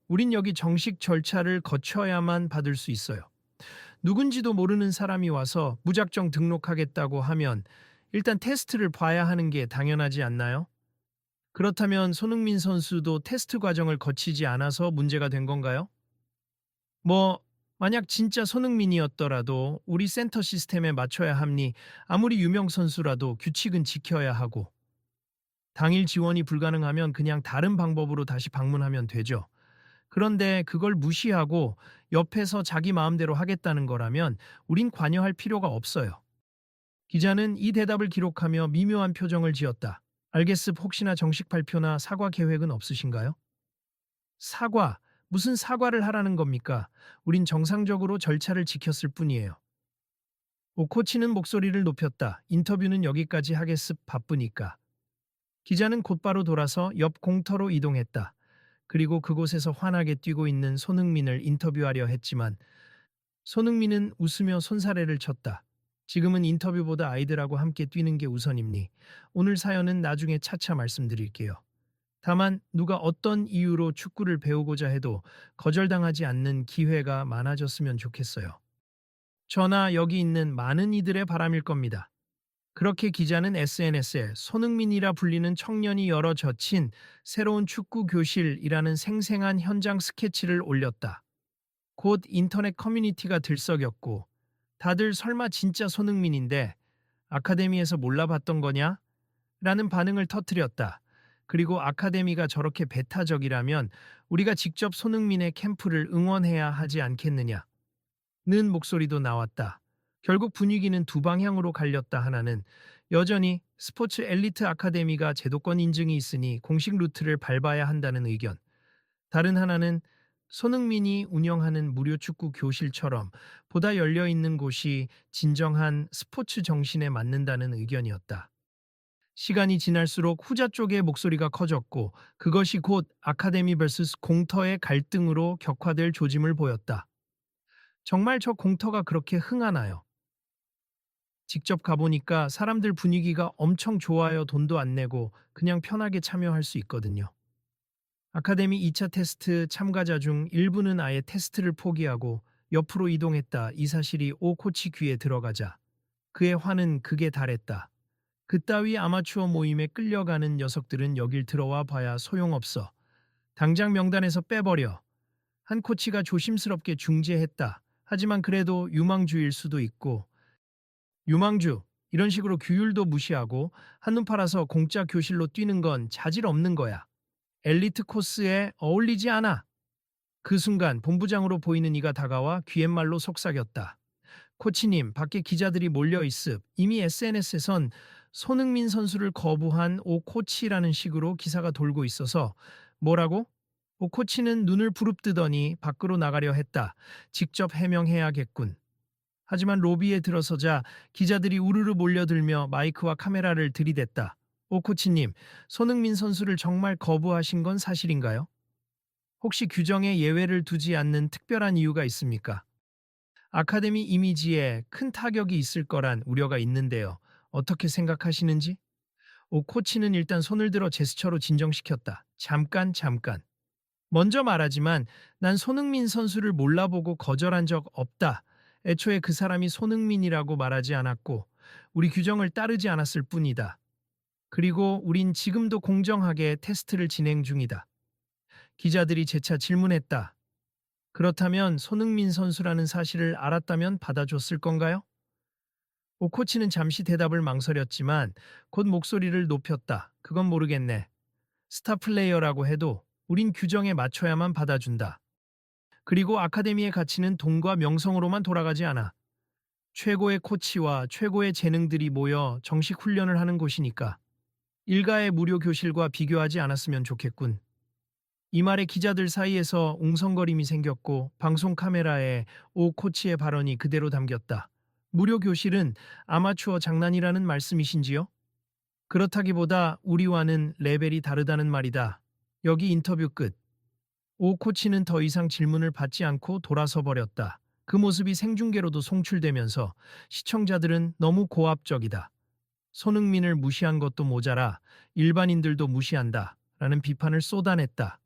A: 우린 여기 정식 절차를 거쳐야만 받을 수 있어요. 누군지도 모르는 사람이 와서 무작정 등록하겠다고 하면 일단 테스트를 봐야 하는 게 당연하지 않나요? 그렇다면 손흥민 선수도 테스트 과정을 거치지 않아서 문제가 된 건가요? 뭐, 만약 진짜 손흥민이었더라도 우리 센터 시스템에 맞춰야 합니. 아무리 유명 선수라도 규칙은 지켜야 하고. 당일 지원이 불가능하면 그냥 다른 방법으로 다시 방문하면 되죠. 그런데 그걸 무시하고 옆에서 자기 마음대로 하겠다는 거라면 우린 관여할 필요가 없어요. 기자는 이 대답을 기록하며 미묘한 표정을 지었다. 알겠습. 혹시나 정식 발표나 사과 계획은 없으신가요? 사과? 무슨 사과를 하라는 겁니까? 우린 정상적으로 절차를 지켰을 뿐이에요. 오 코치는 목소리를 높였다. 인터뷰는 여기까지 하겠습. 바쁘니까. 기자는 곧바로 돌아서 옆 공터로 이동했다. 그리고 그곳에서 환하게 뛰고 있는 손흥민을 인터뷰하려 했지만 손흥민은 웃으며 손사래를 쳤다. 지금은 인터뷰보다 아이들하고 함께 뛰는 게 우선입니. 오늘 사연은 나중에 차차 말씀드릴게요. 다만 누가 어떤 이유로 축구를 배우고자 해도 거절당하지 않는 기회가 많아졌으면 좋겠어요. 저나 여기 있는 많은 이들의 바람일 겁니다. 그렇게 기자는 SNS에 손흥민이라 불리는 청년이 열어 젖힌 새로운 축구 교실이라는 생생한 현장 스케치를 올렸다. 곧 인터넷 커뮤니티가 들썩였고 다들 설마 진짜 손흥민인데 아카데미에서 몰라봤던 거냐? 라는 반응을 터뜨렸다. 그리고 아카데미가 저렇게 배타적이라면 우리가 직접 손흥민의 캠프를 응원해야 하지 않겠느냐? 는 목소리도 나왔다. 결국 분위기는 두 방향으로 갈렸다. 하나는 여전히 스포츠 엘리트 아카데미가 제도권 인증이 있으니 공식 루트를 밟아야 한다는 의견. 다른 하나는 손흥민이 운영하는 무료 축구 교실처럼 보다 열려 있는 곳이 진정한 스포츠 정신에 맞는다는 의견이었다. 시간이 지날수록 후자 쪽의 목소리가 커졌고 그것이 곧 아카데미 vs 공터의 갈등으로 격화될 조짐을 보였다. 정말 저 공터가 그렇게 흥하나요? 직접 가보니까 사람들 분위기가 엄청 좋아요. 돈도 안 내고 그냥 편하게 참여할 수 있거든요. 아카데미 2차 테스트 참가자 중 일부는 아예 테스트를 포기하고 옆으로 이동했다. 이 사실이 오 코치 귀에 들어가자 그의 화는 극에 달했다. 그따위 아마추어 모임에 끌려가는 녀석들은 여길 들어와 봐야 소용없어. 당장 명단에서 빼버려. 한 코치가 조심스럽게 중재했다. 하지만 그래도 유망주일 수도 있고 유망주 이런 식으로 규율도 무시하고 한눈 팔아서 공짜 교실로 뛰는 건 자질 없는 거야. 엘리트 코스에 어울리지 않아. 그 순간 본부장으로 보이는 이가 다가와 귀갯말로 속삭였다. 코치님, 밖에 기자들이 몰려 있습. 이미 SNS에선 손흥민 선수를 거부한 오 코치라는 식으로 기사가 돌고 있어서 뭐라고? 오 코치는 눈을 부릅뜨더니 밖으로 나가려 했다. 직접 해명해야겠군. 하지만 로비에 들어서자 기자들이 우르르 몰려들며 마이크와 카메라를 들이댔다. 오 코치님, 손흥민 선수를 정말 거부하신 건 사실인가요? 혹시 규정에 예외를 두지 않는 특별한 이유가 있습니까? 아카데미 이미지에 큰 타격이 있을 거란 우려가 있는데요. 어떻게 생각하시는지? 오 코치는 일단 손을 들어 제스처로 진정시켰다. 잠깐. 먼저 말하지만 난 손흥민 선수를 몰라보고 거절한 적 없다. 애초에 그 사람이 손흥민이라고 말하지 않았고 우리 규정을 따르지 않았을 뿐이다. 그리고 우린 지금도 공정하게 테스트를 진행 중이다. 기자들이 재차 질문했다. 그렇다면 손흥민 선수라는 사실을 알았다면 받아줬을 건가요? 오 코치는 잠시 대답을 망설였지만 곧 목소리를 높였다. 그건 모르겠네. 스타 플레이어라고 해도 우린 규정에 맞춰야만 받아준다. 그리고 아카데미의 가치는 돈과 명성으로만 돌아가지 않아. 최고의 코치와 최고의 재능들이 모여 정식 훈련을 하는 곳이니까. 일가의 무료 교실과 비교하지 않았으면 좋겠군. 이 말에 기자들 사이에서 웅성거림이 생겼고 방송 카메라에 오 코치의 발언이 그대로 담겼다. 무료 교실은 아마추어 장난이라는 말씀이신지요? 그렇다기보다 우리와는 레벨이 다르다는 말이다. 여기 인터뷰 끝. 오 코치는 더 이상 질문을 받지 않고 돌아서 버렸다. 그 모습이 생중계로도 송출되면서 시청자들은 너무 고압적이다. 손흥민을 무시한 것도 모자라 일반인들도 무시한다. 라는 비판을 쏟아냈다.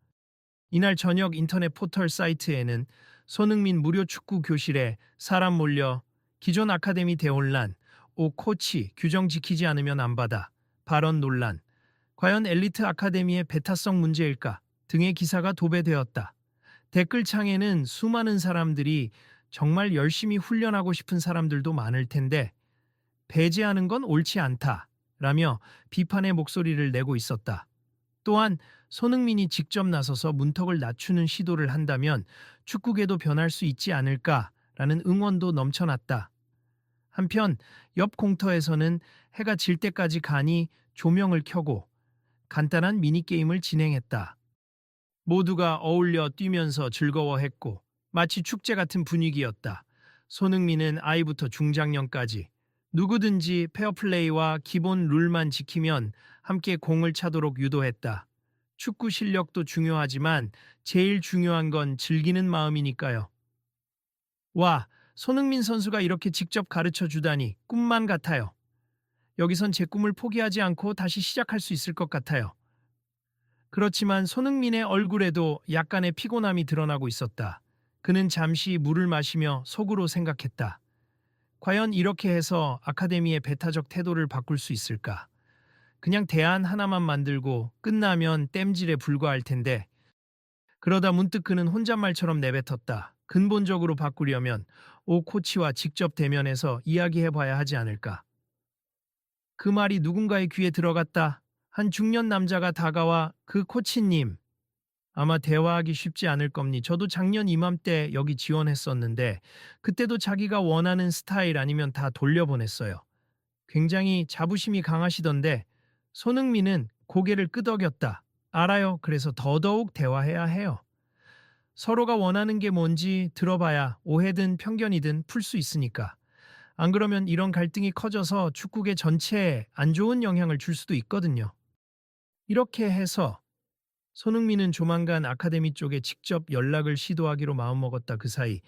A: 이날 저녁 인터넷 포털 사이트에는 손흥민 무료 축구 교실에 사람 몰려 기존 아카데미 대혼란, 오 코치 규정 지키지 않으면 안 받아, 발언 논란, 과연 엘리트 아카데미의 배타성 문제일까 등의 기사가 도배되었다. 댓글창에는 수많은 사람들이 정말 열심히 훈련하고 싶은 사람들도 많을 텐데 배제하는 건 옳지 않다 라며 비판의 목소리를 내고 있었다. 또한 손흥민이 직접 나서서 문턱을 낮추는 시도를 한다면 축구계도 변할 수 있지 않을까라는 응원도 넘쳐났다. 한편 옆 공터에서는 해가 질 때까지 가니 조명을 켜고 간단한 미니게임을 진행했다. 모두가 어울려 뛰면서 즐거워했고 마치 축제 같은 분위기였다. 손흥민은 아이부터 중장년까지 누구든지 페어플레이와 기본 룰만 지키면 함께 공을 차도록 유도했다. 축구 실력도 중요하지만 제일 중요한 건 즐기는 마음이니까요. 와, 손흥민 선수가 이렇게 직접 가르쳐 주다니 꿈만 같아요. 여기선 제 꿈을 포기하지 않고 다시 시작할 수 있을 것 같아요. 그렇지만 손흥민의 얼굴에도 약간의 피곤함이 드러나고 있었다. 그는 잠시 물을 마시며 속으로 생각했다. 과연 이렇게 해서 아카데미의 배타적 태도를 바꿀 수 있을까? 그냥 대안 하나만 만들고 끝나면 땜질에 불과할 텐데. 그러다 문득 그는 혼잣말처럼 내뱉었다. 근본적으로 바꾸려면 오 코치와 직접 대면해서 이야기해봐야 하지 않을까. 그 말이 누군가의 귀에 들어갔다. 한 중년 남자가 다가와 그 코치님, 아마 대화하기 쉽지 않을 겁니. 저도 작년 이맘때 여기 지원했었는데 그때도 자기가 원하는 스타일 아니면 다 돌려보냈어요. 굉장히 자부심이 강하시던데 손흥민은 고개를 끄덕였다. 알아요. 그래서 더더욱 대화해야 해요. 서로가 원하는 게 뭔지 들어봐야 오해든 편견이든 풀 수 있으니까. 안 그러면 이런 갈등이 커져서 축구계 전체에 안 좋은 영향을 줄 수도 있거든요. 이렇게 해서 손흥민은 조만간 아카데미 쪽에 직접 연락을 시도하기로 마음먹었다. 그 사이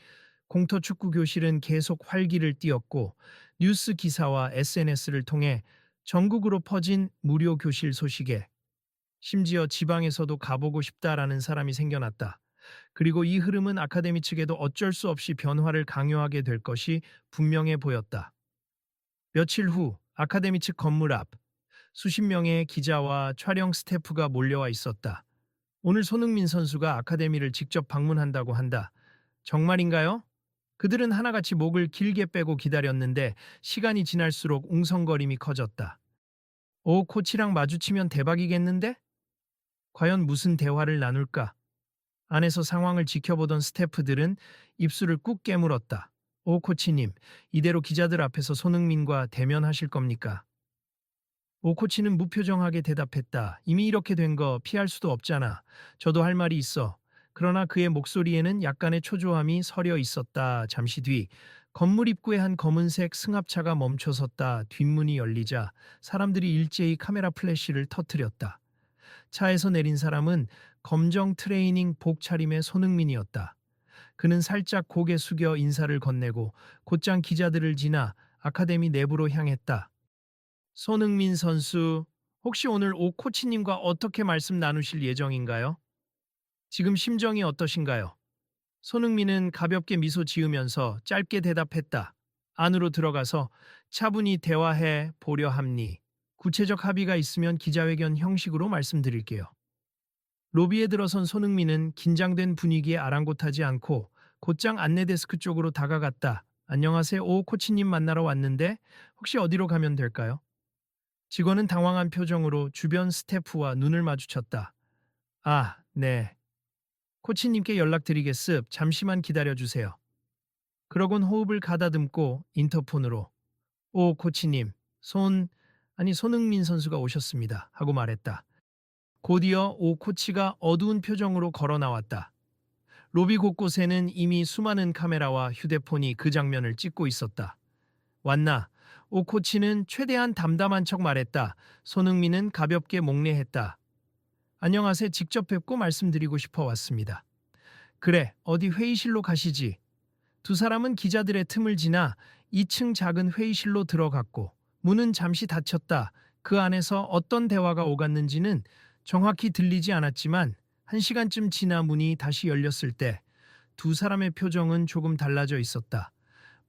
A: 공터 축구 교실은 계속 활기를 띠었고 뉴스 기사와 SNS를 통해 전국으로 퍼진 무료 교실 소식에 심지어 지방에서도 가보고 싶다라는 사람이 생겨났다. 그리고 이 흐름은 아카데미 측에도 어쩔 수 없이 변화를 강요하게 될 것이 분명해 보였다. 며칠 후 아카데미 측 건물 앞 수십 명의 기자와 촬영 스태프가 몰려와 있었다. 오늘 손흥민 선수가 아카데미를 직접 방문한다고 한다. 정말인가요? 그들은 하나같이 목을 길게 빼고 기다렸는데 시간이 지날수록 웅성거림이 커졌다. 오, 코치랑 마주치면 대박이겠는데? 과연 무슨 대화를 나눌까? 안에서 상황을 지켜보던 스태프들은 입술을 꾹 깨물었다. 오, 코치님, 이대로 기자들 앞에서 손흥민과 대면하실 겁니까? 오 코치는 무표정하게 대답했다. 이미 이렇게 된 거 피할 수도 없잖아. 저도 할 말이 있어. 그러나 그의 목소리에는 약간의 초조함이 서려 있었다. 잠시 뒤 건물 입구에 한 검은색 승합차가 멈춰섰다. 뒷문이 열리자 사람들이 일제히 카메라 플래시를 터뜨렸다. 차에서 내린 사람은 검정 트레이닝 복 차림의 손흥민이었다. 그는 살짝 고개 숙여 인사를 건네고 곧장 기자들을 지나 아카데미 내부로 향했다. 손흥민 선수, 혹시 오늘 오 코치님과 어떻게 말씀 나누실 예정인가요? 지금 심정이 어떠신가요? 손흥민은 가볍게 미소 지으면서 짧게 대답했다. 안으로 들어가서 차분히 대화해 보려 합니. 구체적 합의가 있으면 기자회견 형식으로 말씀드릴게요. 로비에 들어선 손흥민은 긴장된 분위기에 아랑곳하지 않고 곧장 안내데스크 쪽으로 다가갔다. 안녕하세요. 오 코치님 만나러 왔는데 혹시 어디로 가면 될까요? 직원은 당황한 표정으로 주변 스태프와 눈을 마주쳤다. 아, 네. 코치님께 연락드리겠습. 잠시만 기다려주세요. 그러곤 호흡을 가다듬고 인터폰으로 오 코치님, 손흥민 선수가 오셨습니다. 하고 말했다. 곧이어 오 코치가 어두운 표정으로 걸어 나왔다. 로비 곳곳에는 이미 수많은 카메라와 휴대폰이 그 장면을 찍고 있었다. 왔나? 오 코치는 최대한 담담한 척 말했다. 손흥민은 가볍게 목례했다. 안녕하세요. 직접 뵙고 말씀드리고 싶어 왔습니다. 그래, 어디 회의실로 가시지. 두 사람은 기자들의 틈을 지나 2층 작은 회의실로 들어갔고 문은 잠시 닫혔다. 그 안에서 어떤 대화가 오갔는지는 정확히 들리지 않았지만 1시간쯤 지나 문이 다시 열렸을 때 두 사람의 표정은 조금 달라져 있었다.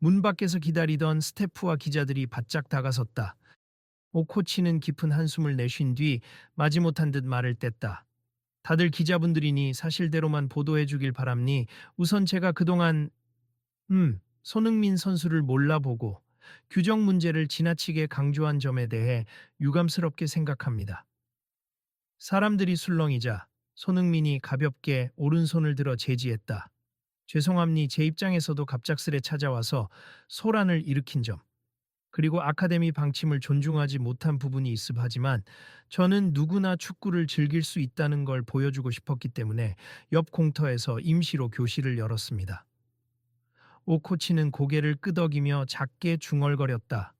A: 문 밖에서 기다리던 스태프와 기자들이 바짝 다가섰다. 오 코치는 깊은 한숨을 내쉰 뒤 마지못한 듯 말을 뗐다. 다들 기자분들이니 사실대로만 보도해 주길 바랍니. 우선 제가 그동안 손흥민 선수를 몰라보고 규정 문제를 지나치게 강조한 점에 대해 유감스럽게 생각합니다. 사람들이 술렁이자 손흥민이 가볍게 오른손을 들어 제지했다. 죄송합니. 제 입장에서도 갑작스레 찾아와서 소란을 일으킨 점, 그리고 아카데미 방침을 존중하지 못한 부분이 있습하지만 저는 누구나 축구를 즐길 수 있다는 걸 보여주고 싶었기 때문에 옆 공터에서 임시로 교실을 열었습니다. 오 코치는 고개를 끄덕이며 작게 중얼거렸다.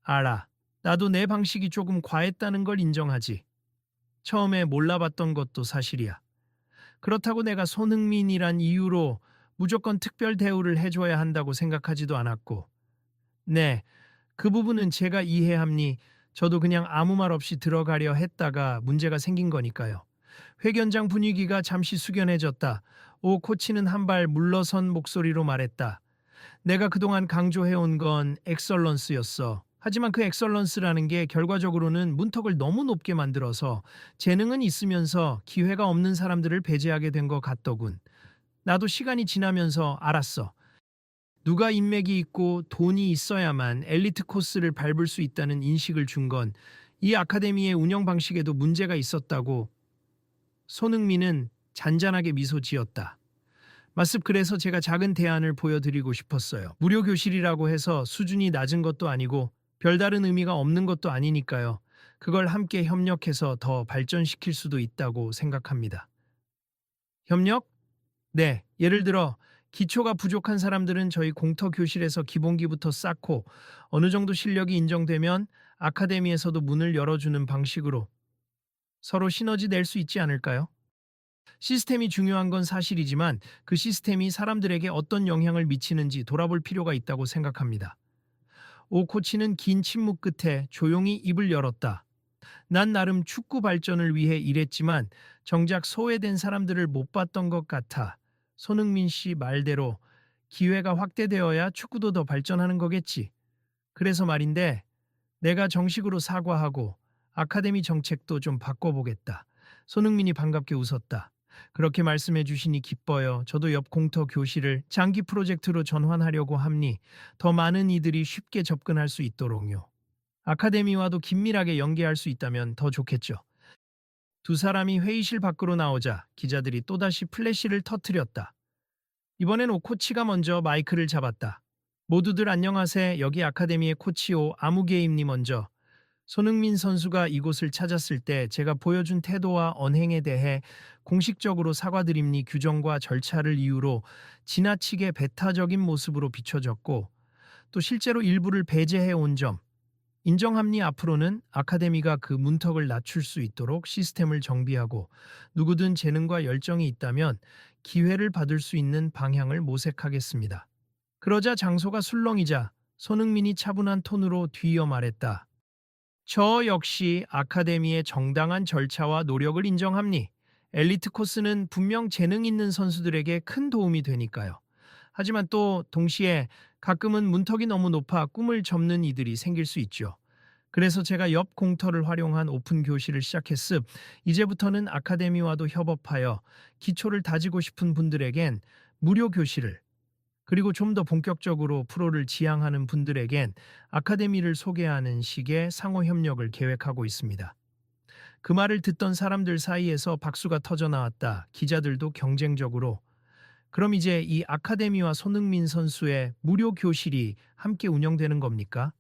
A: 알아. 나도 내 방식이 조금 과했다는 걸 인정하지. 처음에 몰라봤던 것도 사실이야. 그렇다고 내가 손흥민이란 이유로 무조건 특별 대우를 해줘야 한다고 생각하지도 않았고. 네, 그 부분은 제가 이해합니. 저도 그냥 아무 말 없이 들어가려 했다가 문제가 생긴 거니까요. 회견장 분위기가 잠시 숙연해졌다. 오 코치는 한 발 물러선 목소리로 말했다. 내가 그동안 강조해온 건 엑설런스였어. 하지만 그 엑설런스라는 게 결과적으로는 문턱을 너무 높게 만들어서 재능은 있으면서 기회가 없는 사람들을 배제하게 된 것 같더군. 나도 시간이 지나면서 알았어. 누가 인맥이 있고 돈이 있어야만 엘리트 코스를 밟을 수 있다는 인식을 준 건 이 아카데미의 운영 방식에도 문제가 있었다고. 손흥민은 잔잔하게 미소 지었다. 맞습. 그래서 제가 작은 대안을 보여드리고 싶었어요. 무료 교실이라고 해서 수준이 낮은 것도 아니고 별다른 의미가 없는 것도 아니니까요. 그걸 함께 협력해서 더 발전시킬 수도 있다고 생각합니다. 협력? 네, 예를 들어 기초가 부족한 사람들은 저희 공터 교실에서 기본기부터 쌓고 어느 정도 실력이 인정되면 아카데미에서도 문을 열어주는 방식으로 서로 시너지 낼 수 있지 않을까요? 시스템이 중요한 건 사실이지만 그 시스템이 사람들에게 어떤 영향을 미치는지 돌아볼 필요가 있다고 생각합니다. 오 코치는 긴 침묵 끝에 조용히 입을 열었다. 난 나름 축구 발전을 위해 일했지만 정작 소외된 사람들을 못 봤던 것 같아. 손흥민 씨 말대로 기회가 확대되어야 축구도 더 발전하는 거겠지. 그래서 말인데 내가 정식으로 사과하고 아카데미 정책도 좀 바꿔보겠다. 손흥민이 반갑게 웃었다. 그렇게 말씀해 주시니 기뻐요. 저도 옆 공터 교실을 장기 프로젝트로 전환하려고 합니. 더 많은 이들이 쉽게 접근할 수 있도록요. 아카데미와도 긴밀하게 연계할 수 있다면 더 좋겠죠. 두 사람이 회의실 밖으로 나오자 기자들이 또다시 플래시를 터뜨렸다. 이번엔 오 코치가 먼저 마이크를 잡았다. 모두들 안녕하세요. 여기 아카데미의 코치오 아무개임님 먼저. 손흥민 선수가 이곳을 찾았을 때 제가 보여준 태도와 언행에 대해 공식적으로 사과드립니. 규정과 절차를 이유로 지나치게 배타적인 모습으로 비춰졌고 또 실제로 일부를 배제해 온 점 인정합니. 앞으로는 아카데미가 그 문턱을 낮출 수 있도록 시스템을 정비하고 누구든 재능과 열정이 있다면 기회를 받을 수 있는 방향을 모색하겠습니다. 그러자 장소가 술렁이자 손흥민이 차분한 톤으로 뒤이어 말했다. 저 역시 아카데미의 정당한 절차와 노력을 인정합니. 엘리트 코스는 분명 재능 있는 선수들에게 큰 도움이 되니까요. 하지만 또 동시에 가끔은 문턱이 너무 높아 꿈을 접는 이들이 생길 수 있죠. 그래서 제가 옆 공터를 활용한 오픈 교실을 시작했습. 이제부터는 아카데미와도 협업하여 기초를 다지고 싶은 분들에겐 무료 교실을, 그리고 좀 더 본격적으로 프로를 지향하는 분들에겐 아카데미를 소개하는 식의 상호 협력을 계획하고 있습니다. 그 말을 듣던 사람들 사이에서 박수가 터져 나왔다. 기자들도 경쟁적으로. 그럼 이제 이 아카데미와 손흥민 선수의 무료 교실이 함께 운영되는 겁니까?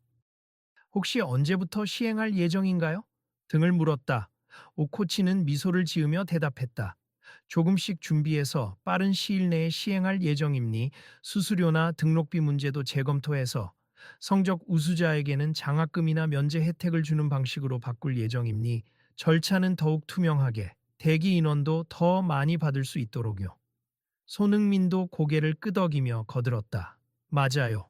A: 혹시 언제부터 시행할 예정인가요? 등을 물었다. 오코치는 미소를 지으며 대답했다. 조금씩 준비해서 빠른 시일 내에 시행할 예정입니. 수수료나 등록비 문제도 재검토해서 성적 우수자에게는 장학금이나 면제 혜택을 주는 방식으로 바꿀 예정입니. 절차는 더욱 투명하게, 대기 인원도 더 많이 받을 수 있도록요. 손흥민도 고개를 끄덕이며 거들었다. 맞아요.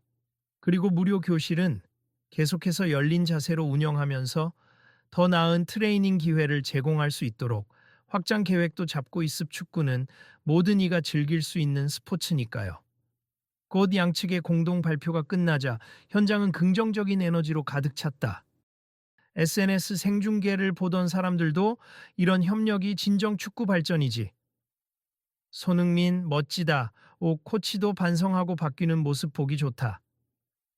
A: 그리고 무료 교실은 계속해서 열린 자세로 운영하면서 더 나은 트레이닝 기회를 제공할 수 있도록 확장 계획도 잡고 있습. 축구는 모든 이가 즐길 수 있는 스포츠니까요. 곧 양측의 공동 발표가 끝나자 현장은 긍정적인 에너지로 가득 찼다. SNS 생중계를 보던 사람들도 이런 협력이 진정 축구 발전이지. 손흥민 멋지다. 오 코치도 반성하고 바뀌는 모습 보기 좋다.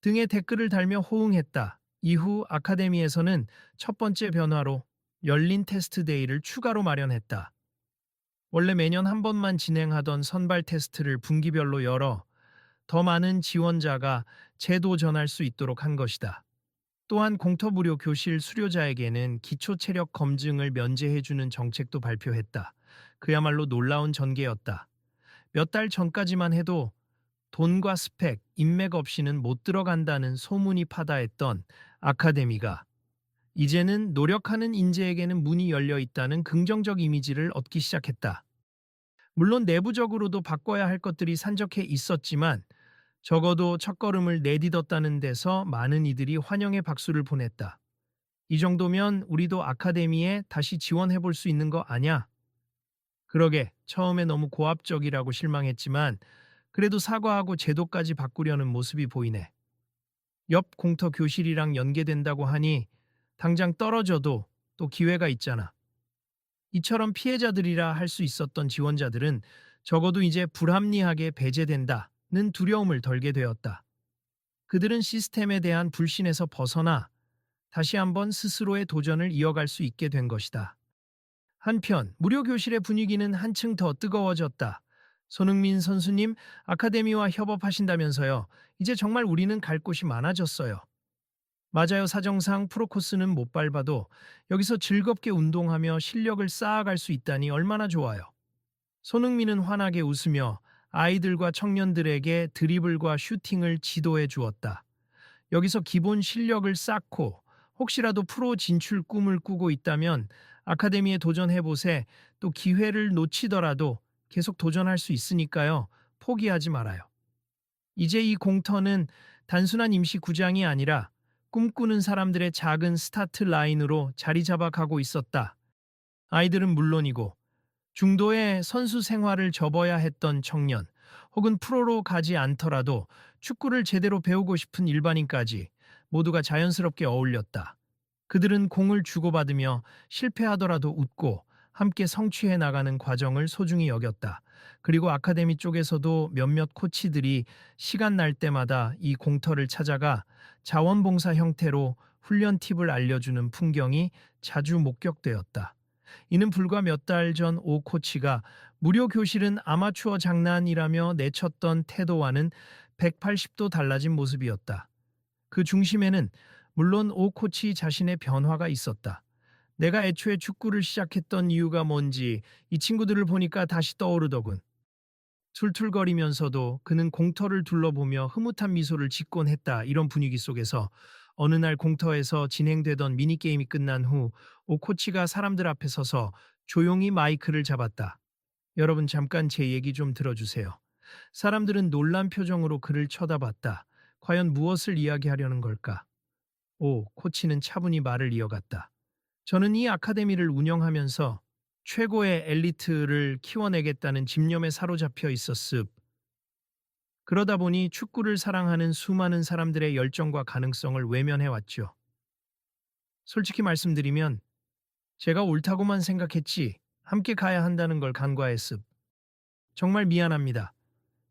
A: 등의 댓글을 달며 호응했다. 이후 아카데미에서는 첫 번째 변화로 열린 테스트 데이를 추가로 마련했다. 원래 매년 한 번만 진행하던 선발 테스트를 분기별로 열어 더 많은 지원자가 재도전할 수 있도록 한 것이다. 또한 공터 무료 교실 수료자에게는 기초 체력 검증을 면제해주는 정책도 발표했다. 그야말로 놀라운 전개였다. 몇 달 전까지만 해도 돈과 스펙, 인맥 없이는 못 들어간다는 소문이 파다했던 아카데미가 이제는 노력하는 인재에게는 문이 열려 있다는 긍정적 이미지를 얻기 시작했다. 물론 내부적으로도 바꿔야 할 것들이 산적해 있었지만 적어도 첫걸음을 내딛었다는 데서 많은 이들이 환영의 박수를 보냈다. 이 정도면 우리도 아카데미에 다시 지원해 볼 수 있는 거 아냐? 그러게 처음에 너무 고압적이라고 실망했지만 그래도 사과하고 제도까지 바꾸려는 모습이 보이네. 옆 공터 교실이랑 연계된다고 하니 당장 떨어져도 또 기회가 있잖아. 이처럼 피해자들이라 할 수 있었던 지원자들은 적어도 이제 불합리하게 배제된다는 두려움을 덜게 되었다. 그들은 시스템에 대한 불신에서 벗어나 다시 한번 스스로의 도전을 이어갈 수 있게 된 것이다. 한편 무료 교실의 분위기는 한층 더 뜨거워졌다. 손흥민 선수님, 아카데미와 협업하신다면서요. 이제 정말 우리는 갈 곳이 많아졌어요. 맞아요. 사정상 프로코스는 못 밟아도 여기서 즐겁게 운동하며 실력을 쌓아갈 수 있다니 얼마나 좋아요. 손흥민은 환하게 웃으며 아이들과 청년들에게 드리블과 슈팅을 지도해 주었다. 여기서 기본 실력을 쌓고 혹시라도 프로 진출 꿈을 꾸고 있다면 아카데미에 도전해보세. 또 기회를 놓치더라도 계속 도전할 수 있으니까요. 포기하지 말아요. 이제 이 공터는 단순한 임시 구장이 아니라 꿈꾸는 사람들의 작은 스타트 라인으로 자리 잡아가고 있었다. 아이들은 물론이고 중도에 선수 생활을 접어야 했던 청년, 혹은 프로로 가지 않더라도 축구를 제대로 배우고 싶은 일반인까지 모두가 자연스럽게 어울렸다. 그들은 공을 주고받으며 실패하더라도 웃고 함께 성취해 나가는 과정을 소중히 여겼다. 그리고 아카데미 쪽에서도 몇몇 코치들이 시간 날 때마다 이 공터를 찾아가 자원봉사 형태로 훈련 팁을 알려주는 풍경이 자주 목격되었다. 이는 불과 몇 달 전 오 코치가 무료 교실은 아마추어 장난이라며 내쳤던 태도와는 180도 달라진 모습이었다. 그 중심에는 물론 오 코치 자신의 변화가 있었다. 내가 애초에 축구를 시작했던 이유가 뭔지 이 친구들을 보니까 다시 떠오르더군. 툴툴거리면서도 그는 공터를 둘러보며 흐뭇한 미소를 짓곤 했다. 이런 분위기 속에서 어느 날 공터에서 진행되던 미니게임이 끝난 후 오 코치가 사람들 앞에 서서 조용히 마이크를 잡았다. 여러분 잠깐 제 얘기 좀 들어주세요. 사람들은 놀란 표정으로 그를 쳐다봤다. 과연 무엇을 이야기하려는 걸까? 오, 코치는 차분히 말을 이어갔다. 저는 이 아카데미를 운영하면서 최고의 엘리트를 키워내겠다는 집념에 사로잡혀 있었습. 그러다 보니 축구를 사랑하는 수많은 사람들의 열정과 가능성을 외면해왔죠. 솔직히 말씀드리면 제가 옳다고만 생각했지 함께 가야 한다는 걸 간과했습. 정말 미안합니다.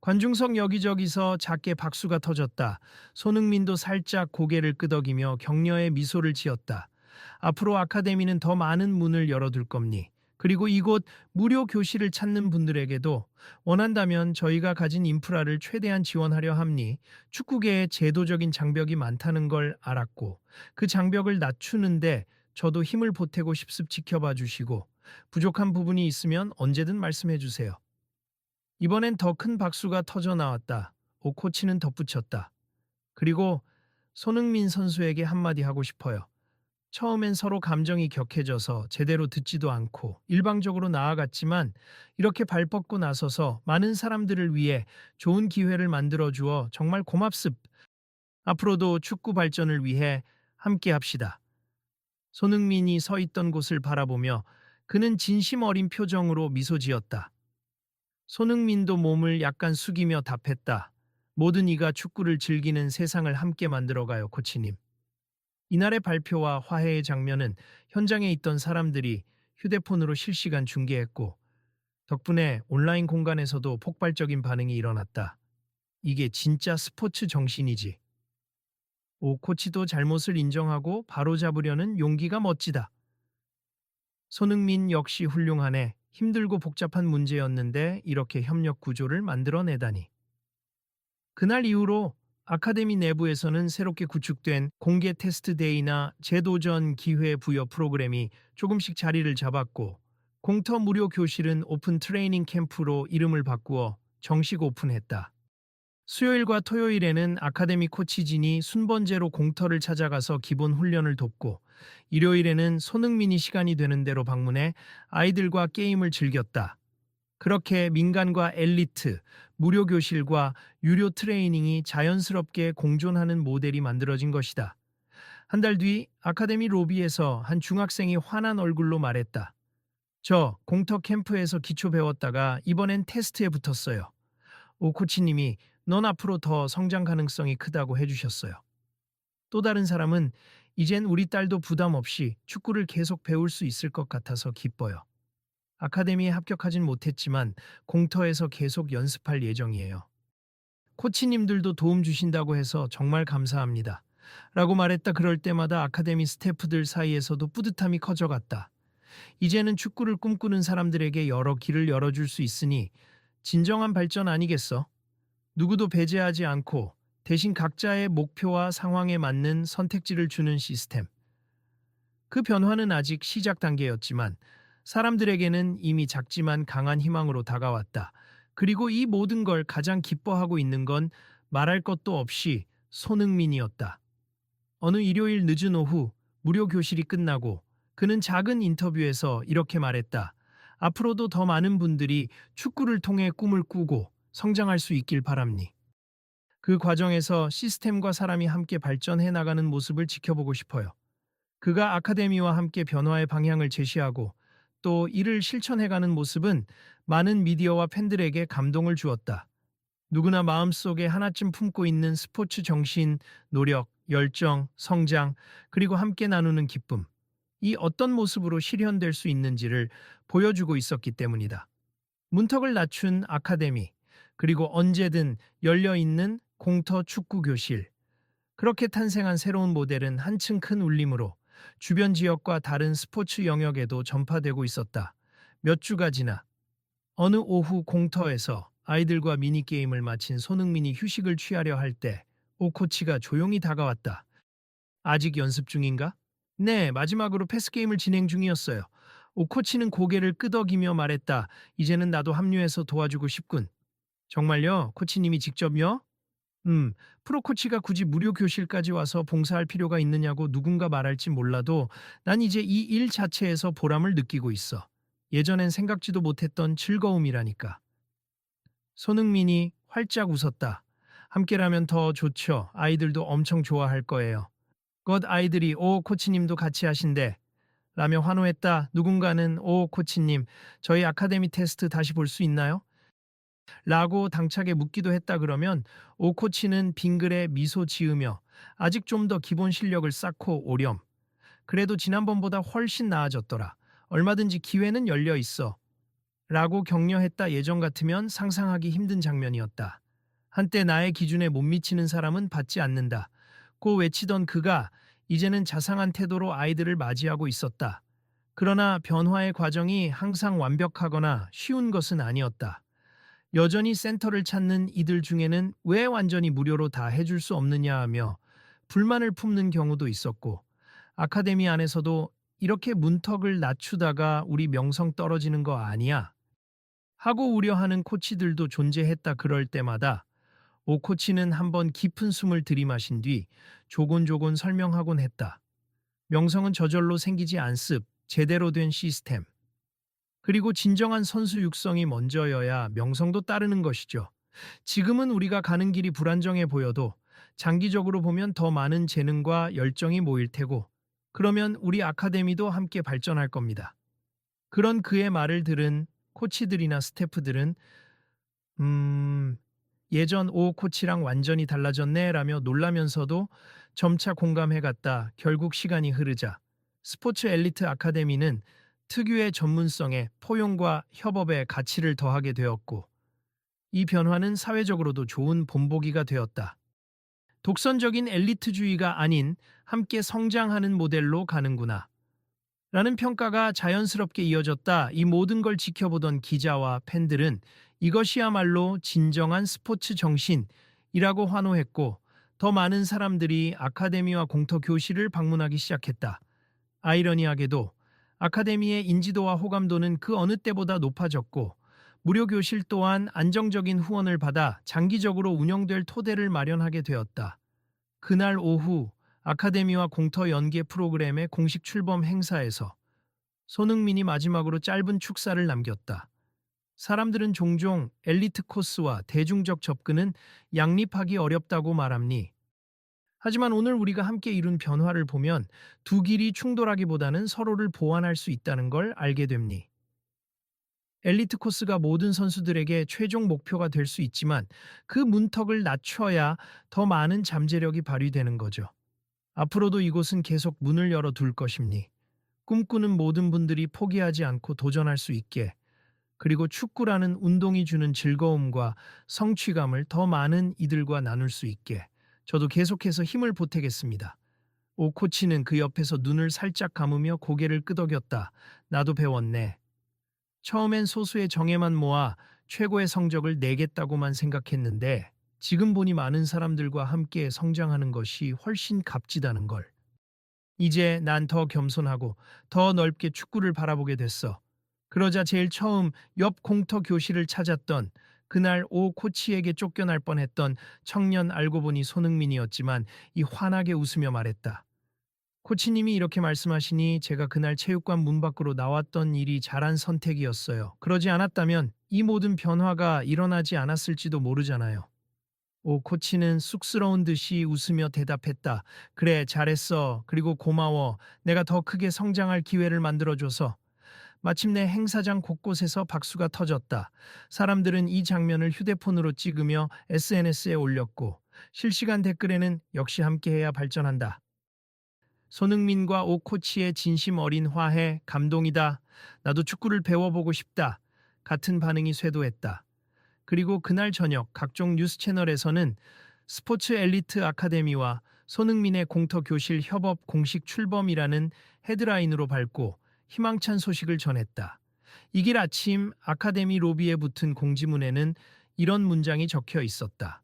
A: 관중석 여기저기서 작게 박수가 터졌다. 손흥민도 살짝 고개를 끄덕이며 격려의 미소를 지었다. 앞으로 아카데미는 더 많은 문을 열어둘 겁니. 그리고 이곳 무료 교실을 찾는 분들에게도 원한다면 저희가 가진 인프라를 최대한 지원하려 함니. 축구계에 제도적인 장벽이 많다는 걸 알았고 그 장벽을 낮추는데 저도 힘을 보태고 싶습. 지켜봐 주시고 부족한 부분이 있으면 언제든 말씀해 주세요. 이번엔 더 큰 박수가 터져 나왔다. 오 코치는 덧붙였다. 그리고 손흥민 선수에게 한마디 하고 싶어요. 처음엔 서로 감정이 격해져서 제대로 듣지도 않고 일방적으로 나아갔지만 이렇게 발 뻗고 나서서 많은 사람들을 위해 좋은 기회를 만들어 주어 정말 고맙습. 앞으로도 축구 발전을 위해 함께 합시다. 손흥민이 서 있던 곳을 바라보며 그는 진심 어린 표정으로 미소 지었다. 손흥민도 몸을 약간 숙이며 답했다. 모든 이가 축구를 즐기는 세상을 함께 만들어가요, 코치님. 이날의 발표와 화해의 장면은 현장에 있던 사람들이 휴대폰으로 실시간 중계했고 덕분에 온라인 공간에서도 폭발적인 반응이 일어났다. 이게 진짜 스포츠 정신이지. 오 코치도 잘못을 인정하고 바로잡으려는 용기가 멋지다. 손흥민 역시 훌륭하네. 힘들고 복잡한 문제였는데 이렇게 협력 구조를 만들어내다니. 그날 이후로 아카데미 내부에서는 새롭게 구축된 공개 테스트 데이나 재도전 기회 부여 프로그램이 조금씩 자리를 잡았고 공터 무료 교실은 오픈 트레이닝 캠프로 이름을 바꾸어 정식 오픈했다. 수요일과 토요일에는 아카데미 코치진이 순번제로 공터를 찾아가서 기본 훈련을 돕고 일요일에는 손흥민이 시간이 되는 대로 방문해 아이들과 게임을 즐겼다. 그렇게 민간과 엘리트, 무료 교실과 유료 트레이닝이 자연스럽게 공존하는 모델이 만들어진 것이다. 한 달 뒤 아카데미 로비에서 한 중학생이 환한 얼굴로 말했다. 저 공터 캠프에서 기초 배웠다가 이번엔 테스트에 붙었어요. 오 코치님이 넌 앞으로 더 성장 가능성이 크다고 해주셨어요. 또 다른 사람은 이젠 우리 딸도 부담 없이 축구를 계속 배울 수 있을 것 같아서 기뻐요. 아카데미에 합격하진 못했지만 공터에서 계속 연습할 예정이에요. 코치님들도 도움 주신다고 해서 정말 감사합니다. 라고 말했다. 그럴 때마다 아카데미 스태프들 사이에서도 뿌듯함이 커져갔다. 이제는 축구를 꿈꾸는 사람들에게 여러 길을 열어줄 수 있으니 진정한 발전 아니겠어? 누구도 배제하지 않고 대신 각자의 목표와 상황에 맞는 선택지를 주는 시스템. 그 변화는 아직 시작 단계였지만 사람들에게는 이미 작지만 강한 희망으로 다가왔다. 그리고 이 모든 걸 가장 기뻐하고 있는 건 말할 것도 없이 손흥민이었다. 어느 일요일 늦은 오후 무료 교실이 끝나고 그는 작은 인터뷰에서 이렇게 말했다. 앞으로도 더 많은 분들이 축구를 통해 꿈을 꾸고 성장할 수 있길 바랍니. 그 과정에서 시스템과 사람이 함께 발전해 나가는 모습을 지켜보고 싶어요. 그가 아카데미와 함께 변화의 방향을 제시하고 또 이를 실천해가는 모습은 많은 미디어와 팬들에게 감동을 주었다. 누구나 마음속에 하나쯤 품고 있는 스포츠 정신, 노력, 열정, 성장, 그리고 함께 나누는 기쁨. 이 어떤 모습으로 실현될 수 있는지를 보여주고 있었기 때문이다. 문턱을 낮춘 아카데미, 그리고 언제든 열려있는 공터 축구 교실. 그렇게 탄생한 새로운 모델은 한층 큰 울림으로 주변 지역과 다른 스포츠 영역에도 전파되고 있었다. 몇 주가 지나 어느 오후 공터에서 아이들과 미니게임을 마친 손흥민이 휴식을 취하려 할 때 오 코치가 조용히 다가왔다. 아직 연습 중인가? 네, 마지막으로 패스게임을 진행 중이었어요. 오 코치는 고개를 끄덕이며 말했다. 이제는 나도 합류해서 도와주고 싶군. 정말요? 코치님이 직접요? 프로코치가 굳이 무료 교실까지 와서 봉사할 필요가 있느냐고 누군가 말할지 몰라도 난 이제 이 일 자체에서 보람을 느끼고 있어. 예전엔 생각지도 못했던 즐거움이라니까. 손흥민이 활짝 웃었다. 함께라면 더 좋죠. 아이들도 엄청 좋아할 거예요. 곧 아이들이 오 코치님도 같이 하신대 라며 환호했다. 누군가는 오 코치님 저희 아카데미 테스트 다시 볼 수 있나요? 라고 당차게 묻기도 했다. 그러면 오 코치는 빙글에 미소 지으며 아직 좀 더 기본 실력을 쌓고 오렴. 그래도 지난번보다 훨씬 나아졌더라. 얼마든지 기회는 열려 있어. 라고 격려했다. 예전 같으면 상상하기 힘든 장면이었다. 한때 나의 기준에 못 미치는 사람은 받지 않는다. 고 외치던 그가 이제는 자상한 태도로 아이들을 맞이하고 있었다. 그러나 변화의 과정이 항상 완벽하거나 쉬운 것은 아니었다. 여전히 센터를 찾는 이들 중에는 왜 완전히 무료로 다 해줄 수 없느냐 하며 불만을 품는 경우도 있었고, 아카데미 안에서도 이렇게 문턱을 낮추다가 우리 명성 떨어지는 거 아니야? 하고 우려하는 코치들도 존재했다. 그럴 때마다 오 코치는 한번 깊은 숨을 들이마신 뒤 조곤조곤 설명하곤 했다. 명성은 저절로 생기지 않습. 제대로 된 시스템. 그리고 진정한 선수 육성이 먼저여야 명성도 따르는 것이죠. 지금은 우리가 가는 길이 불안정해 보여도 장기적으로 보면 더 많은 재능과 열정이 모일 테고, 그러면 우리 아카데미도 함께 발전할 겁니다. 그런 그의 말을 들은 코치들이나 스태프들은 예전 오 코치랑 완전히 달라졌네 라며 놀라면서도 점차 공감해갔다. 결국 시간이 흐르자 스포츠 엘리트 아카데미는 특유의 전문성에 포용과 협업의 가치를 더하게 되었고, 이 변화는 사회적으로도 좋은 본보기가 되었다. 독선적인 엘리트주의가 아닌 함께 성장하는 모델로 가는구나 라는 평가가 자연스럽게 이어졌다. 이 모든 걸 지켜보던 기자와 팬들은 이것이야말로 진정한 스포츠 정신이라고 환호했고, 더 많은 사람들이 아카데미와 공터 교실을 방문하기 시작했다. 아이러니하게도 아카데미의 인지도와 호감도는 그 어느 때보다 높아졌고, 무료 교실 또한 안정적인 후원을 받아 장기적으로 운영될 토대를 마련하게 되었다. 그날 오후 아카데미와 공터 연계 프로그램의 공식 출범 행사에서 손흥민이 마지막으로 짧은 축사를 남겼다. 사람들은 종종 엘리트 코스와 대중적 접근은 양립하기 어렵다고 말합니. 하지만 오늘 우리가 함께 이룬 변화를 보면 두 길이 충돌하기보다는 서로를 보완할 수 있다는 걸 알게 됩니. 엘리트 코스가 모든 선수들에게 최종 목표가 될 수 있지만 그 문턱을 낮춰야 더 많은 잠재력이 발휘되는 거죠. 앞으로도 이곳은 계속 문을 열어둘 것입니. 꿈꾸는 모든 분들이 포기하지 않고 도전할 수 있게, 그리고 축구라는 운동이 주는 즐거움과 성취감을 더 많은 이들과 나눌 수 있게 저도 계속해서 힘을 보태겠습니다. 오 코치는 그 옆에서 눈을 살짝 감으며 고개를 끄덕였다. 나도 배웠네. 처음엔 소수의 정예만 모아 최고의 성적을 내겠다고만 생각했는데 지금 보니 많은 사람들과 함께 성장하는 것이 훨씬 값지다는 걸. 이제 난 더 겸손하고 더 넓게 축구를 바라보게 됐어. 그러자 제일 처음 옆 공터 교실을 찾았던 그날 오 코치에게 쫓겨날 뻔했던 청년, 알고 보니 손흥민이었지만 이 환하게 웃으며 말했다. 코치님이 이렇게 말씀하시니 제가 그날 체육관 문 밖으로 나왔던 일이 잘한 선택이었어요. 그러지 않았다면 이 모든 변화가 일어나지 않았을지도 모르잖아요. 오 코치는 쑥스러운 듯이 웃으며 대답했다. 그래, 잘했어. 그리고 고마워. 내가 더 크게 성장할 기회를 만들어줘서. 마침내 행사장 곳곳에서 박수가 터졌다. 사람들은 이 장면을 휴대폰으로 찍으며 SNS에 올렸고, 실시간 댓글에는 역시 함께해야 발전한다. 손흥민과 오 코치의 진심 어린 화해, 감동이다. 나도 축구를 배워보고 싶다. 같은 반응이 쇄도했다. 그리고 그날 저녁 각종 뉴스 채널에서는 스포츠 엘리트 아카데미와 손흥민의 공터 교실 협업 공식 출범이라는 헤드라인으로 밝고 희망찬 소식을 전했다. 이길 아침 아카데미 로비에 붙은 공지문에는 이런 문장이 적혀 있었다.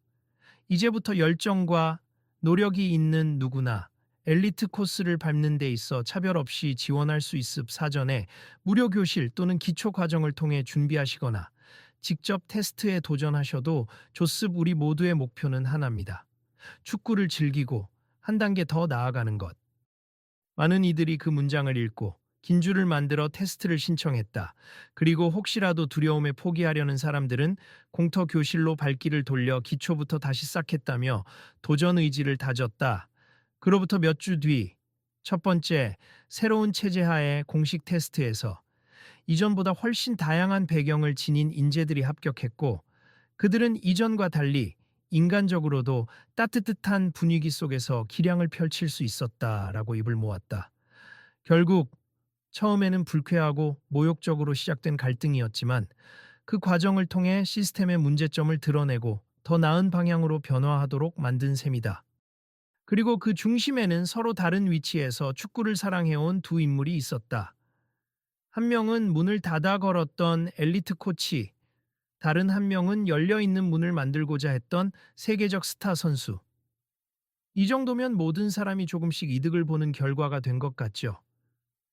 A: 이제부터 열정과 노력이 있는 누구나 엘리트 코스를 밟는 데 있어 차별 없이 지원할 수 있습. 사전에 무료 교실 또는 기초 과정을 통해 준비하시거나 직접 테스트에 도전하셔도 좋습. 우리 모두의 목표는 하나입니다. 축구를 즐기고 한 단계 더 나아가는 것. 많은 이들이 그 문장을 읽고 긴 줄을 만들어 테스트를 신청했다. 그리고 혹시라도 두려움에 포기하려는 사람들은 공터 교실로 발길을 돌려 기초부터 다시 쌓겠다며 도전 의지를 다졌다. 그로부터 몇 주 뒤, 첫 번째 새로운 체제하에 공식 테스트에서 이전보다 훨씬 다양한 배경을 지닌 인재들이 합격했고, 그들은 이전과 달리 인간적으로도 따뜻한 분위기 속에서 기량을 펼칠 수 있었다라고 입을 모았다. 결국 처음에는 불쾌하고 모욕적으로 시작된 갈등이었지만, 그 과정을 통해 시스템의 문제점을 드러내고 더 나은 방향으로 변화하도록 만든 셈이다. 그리고 그 중심에는 서로 다른 위치에서 축구를 사랑해온 두 인물이 있었다. 한 명은 문을 닫아 걸었던 엘리트 코치, 다른 한 명은 열려있는 문을 만들고자 했던 세계적 스타 선수. 이 정도면 모든 사람이 조금씩 이득을 보는 결과가 된 것 같죠.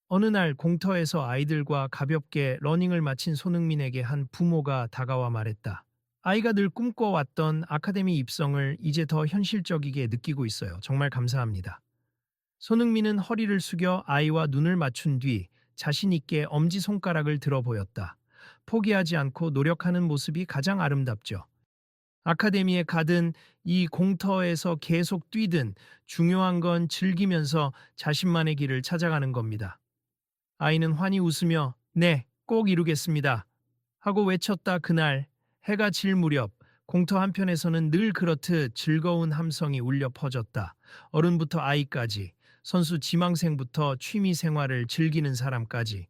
A: 어느 날 공터에서 아이들과 가볍게 러닝을 마친 손흥민에게 한 부모가 다가와 말했다. 아이가 늘 꿈꿔왔던 아카데미 입성을 이제 더 현실적이게 느끼고 있어요. 정말 감사합니다. 손흥민은 허리를 숙여 아이와 눈을 맞춘 뒤 자신 있게 엄지손가락을 들어 보였다. 포기하지 않고 노력하는 모습이 가장 아름답죠. 아카데미에 가든 이 공터에서 계속 뛰든 중요한 건 즐기면서 자신만의 길을 찾아가는 겁니다. 아이는 환히 웃으며 네, 꼭 이루겠습니다 하고 외쳤다. 그날 해가 질 무렵 공터 한편에서는 늘 그렇듯 즐거운 함성이 울려 퍼졌다. 어른부터 아이까지, 선수 지망생부터 취미 생활을 즐기는 사람까지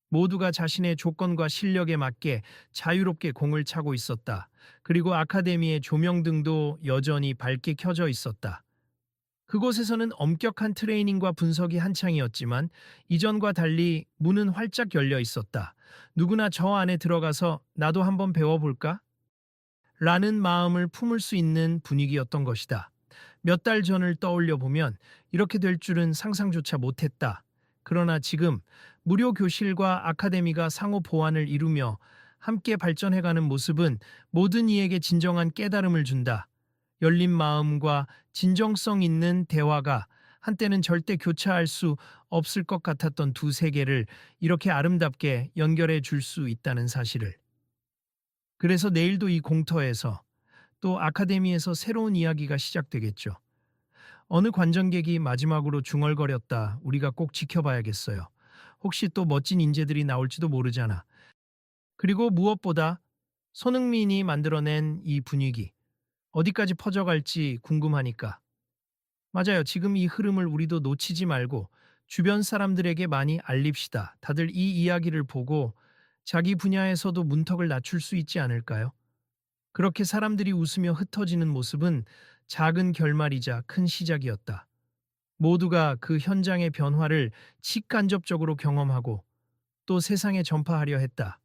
A: 모두가 자신의 조건과 실력에 맞게 자유롭게 공을 차고 있었다. 그리고 아카데미의 조명등도 여전히 밝게 켜져 있었다. 그곳에서는 엄격한 트레이닝과 분석이 한창이었지만 이전과 달리 문은 활짝 열려 있었다. 누구나 저 안에 들어가서 나도 한번 배워볼까? 라는 마음을 품을 수 있는 분위기였던 것이다. 몇 달 전을 떠올려 보면 이렇게 될 줄은 상상조차 못했다. 그러나 지금 무료 교실과 아카데미가 상호 보완을 이루며 함께 발전해가는 모습은 모든 이에게 진정한 깨달음을 준다. 열린 마음과 진정성 있는 대화가 한때는 절대 교차할 수 없을 것 같았던 두 세계를 이렇게 아름답게 연결해 줄 수 있다는 사실을. 그래서 내일도 이 공터에서 또 아카데미에서 새로운 이야기가 시작되겠죠. 어느 관전객이 마지막으로 중얼거렸다. 우리가 꼭 지켜봐야겠어요. 혹시 또 멋진 인재들이 나올지도 모르잖아. 그리고 무엇보다 손흥민이 만들어낸 이 분위기, 어디까지 퍼져갈지 궁금하니까. 맞아요. 지금 이 흐름을 우리도 놓치지 말고 주변 사람들에게 많이 알립시다. 다들 이 이야기를 보고 자기 분야에서도 문턱을 낮출 수 있지 않을까요? 그렇게 사람들이 웃으며 흩어지는 모습은 작은 결말이자 큰 시작이었다. 모두가 그 현장의 변화를 직간접적으로 경험하고 또 세상에 전파하려 했다.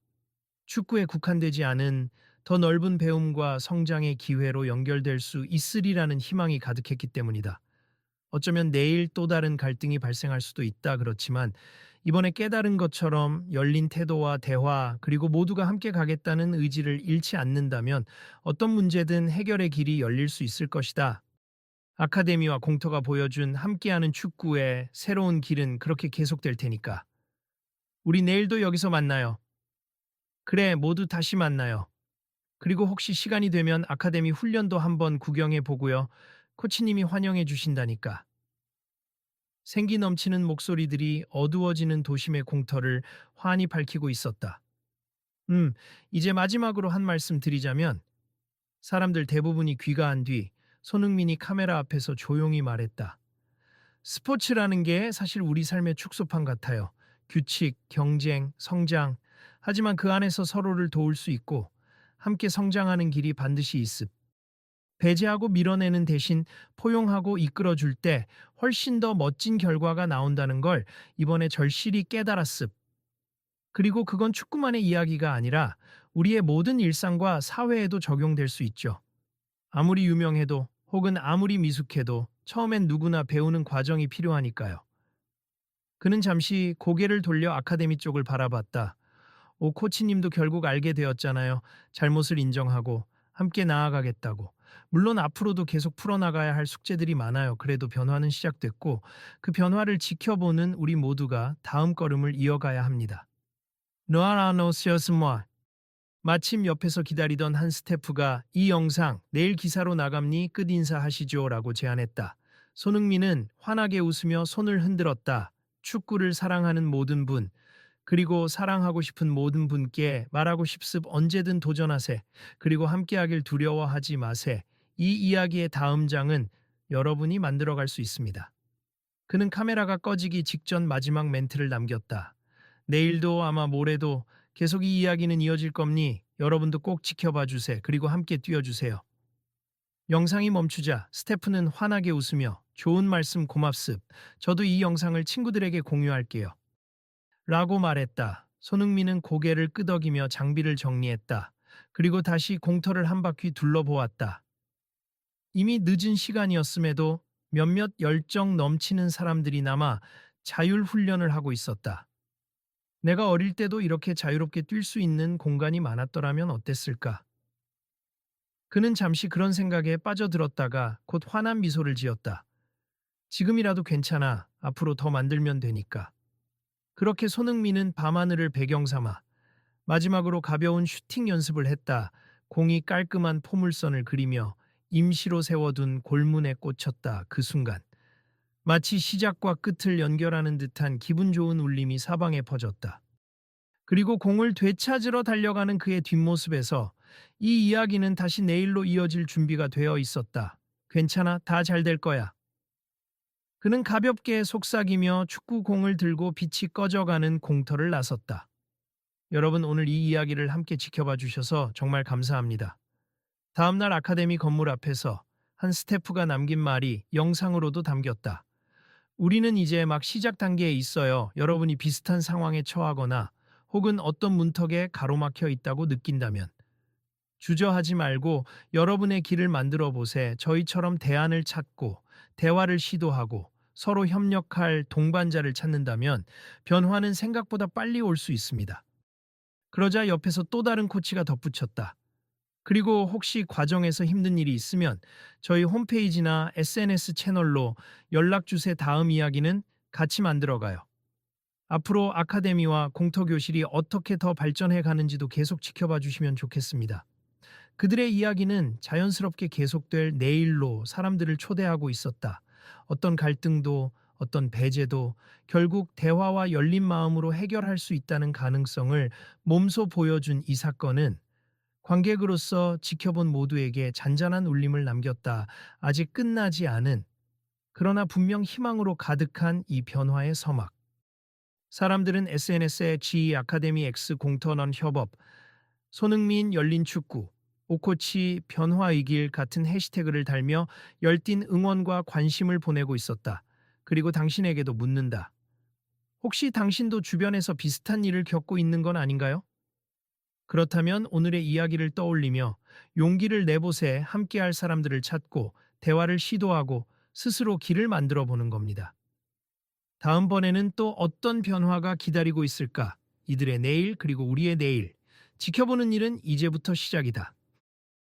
A: 축구에 국한되지 않은 더 넓은 배움과 성장의 기회로 연결될 수 있으리라는 희망이 가득했기 때문이다. 어쩌면 내일 또 다른 갈등이 발생할 수도 있다. 그렇지만 이번에 깨달은 것처럼 열린 태도와 대화, 그리고 모두가 함께 가겠다는 의지를 잃지 않는다면 어떤 문제든 해결의 길이 열릴 수 있을 것이다. 아카데미와 공터가 보여준 함께하는 축구의 새로운 길은 그렇게 계속될 테니까. 우리 내일도 여기서 만나요. 그래, 모두 다시 만나요. 그리고 혹시 시간이 되면 아카데미 훈련도 한번 구경해 보고요. 코치님이 환영해 주신다니까. 생기 넘치는 목소리들이 어두워지는 도심의 공터를 환히 밝히고 있었다. 이제 마지막으로 한 말씀 드리자면, 사람들 대부분이 귀가한 뒤 손흥민이 카메라 앞에서 조용히 말했다. 스포츠라는 게 사실 우리 삶의 축소판 같아요. 규칙, 경쟁, 성장. 하지만 그 안에서 서로를 도울 수 있고 함께 성장하는 길이 반드시 있음. 배제하고 밀어내는 대신 포용하고 이끌어줄 때 훨씬 더 멋진 결과가 나온다는 걸 이번에 절실히 깨달았음. 그리고 그건 축구만의 이야기가 아니라 우리의 모든 일상과 사회에도 적용될 수 있죠. 아무리 유명해도 혹은 아무리 미숙해도 처음엔 누구나 배우는 과정이 필요하니까요. 그는 잠시 고개를 돌려 아카데미 쪽을 바라봤다. 오 코치님도 결국 알게 되었잖아요. 잘못을 인정하고 함께 나아가겠다고. 물론 앞으로도 계속 풀어나가야 할 숙제들이 많아요. 그래도 변화는 시작됐고 그 변화를 지켜보는 우리 모두가 다음 걸음을 이어가야 합니다. 노아라노시어스모아. 마침 옆에서 기다리던 한 스태프가 이 영상 내일 기사로 나감니 끝 인사하시죠 라고 제안했다. 손흥민은 환하게 웃으며 손을 흔들었다. 축구를 사랑하는 모든 분, 그리고 사랑하고 싶은 모든 분께 말하고 싶습 언제든 도전하세. 그리고 함께하길 두려워하지 마세. 이 이야기의 다음 장은 여러분이 만들어갈 수 있습니다. 그는 카메라가 꺼지기 직전 마지막 멘트를 남겼다. 내일도 아마 모레도 계속 이 이야기는 이어질 겁니. 여러분도 꼭 지켜봐 주세요. 그리고 함께 뛰어주세요. 영상이 멈추자 스태프는 환하게 웃으며 좋은 말씀 고맙습. 저도 이 영상을 친구들에게 공유할게요. 라고 말했다. 손흥민은 고개를 끄덕이며 장비를 정리했다. 그리고 다시 공터를 한 바퀴 둘러보았다. 이미 늦은 시간이었음에도 몇몇 열정 넘치는 사람들이 남아 자율 훈련을 하고 있었다. 내가 어릴 때도 이렇게 자유롭게 뛸 수 있는 공간이 많았더라면 어땠을까? 그는 잠시 그런 생각에 빠져들었다가 곧 환한 미소를 지었다. 지금이라도 괜찮아. 앞으로 더 만들면 되니까. 그렇게 손흥민은 밤하늘을 배경 삼아 마지막으로 가벼운 슈팅 연습을 했다. 공이 깔끔한 포물선을 그리며 임시로 세워둔 골문에 꽂혔다. 그 순간 마치 시작과 끝을 연결하는 듯한 기분 좋은 울림이 사방에 퍼졌다. 그리고 공을 되찾으러 달려가는 그의 뒷모습에서 이 이야기는 다시 내일로 이어질 준비가 되어 있었다. 괜찮아, 다 잘 될 거야. 그는 가볍게 속삭이며 축구공을 들고 빛이 꺼져가는 공터를 나섰다. 여러분, 오늘 이 이야기를 함께 지켜봐 주셔서 정말 감사합니다. 다음날 아카데미 건물 앞에서 한 스태프가 남긴 말이 영상으로도 담겼다. 우리는 이제 막 시작 단계에 있어요. 여러분이 비슷한 상황에 처하거나 혹은 어떤 문턱에 가로막혀 있다고 느낀다면 주저하지 말고 여러분의 길을 만들어 보세. 저희처럼 대안을 찾고 대화를 시도하고 서로 협력할 동반자를 찾는다면 변화는 생각보다 빨리 올 수 있습니다. 그러자 옆에서 또 다른 코치가 덧붙였다. 그리고 혹시 과정에서 힘든 일이 있으면 저희 홈페이지나 SNS 채널로 연락 주세. 다음 이야기는 같이 만들어가요. 앞으로 아카데미와 공터교실이 어떻게 더 발전해 가는지도 계속 지켜봐 주시면 좋겠습니다. 그들의 이야기는 자연스럽게 계속될 내일로 사람들을 초대하고 있었다. 어떤 갈등도 어떤 배제도 결국 대화와 열린 마음으로 해결할 수 있다는 가능성을 몸소 보여준 이 사건은 관객으로서 지켜본 모두에게 잔잔한 울림을 남겼다. 아직 끝나지 않은, 그러나 분명 희망으로 가득한 이 변화의 서막. 사람들은 SNS에 G 아카데미 X 공터넌 협업, 손흥민 열린 축구, 오코치 변화의 길 같은 해시태그를 달며 열띤 응원과 관심을 보내고 있었다. 그리고 당신에게도 묻는다. 혹시 당신도 주변에서 비슷한 일을 겪고 있는 건 아닌가요? 그렇다면 오늘의 이야기를 떠올리며 용기를 내보세. 함께할 사람들을 찾고 대화를 시도하고 스스로 길을 만들어 보는 겁니다. 다음번에는 또 어떤 변화가 기다리고 있을까? 이들의 내일 그리고 우리의 내일. 지켜보는 일은 이제부터 시작이다.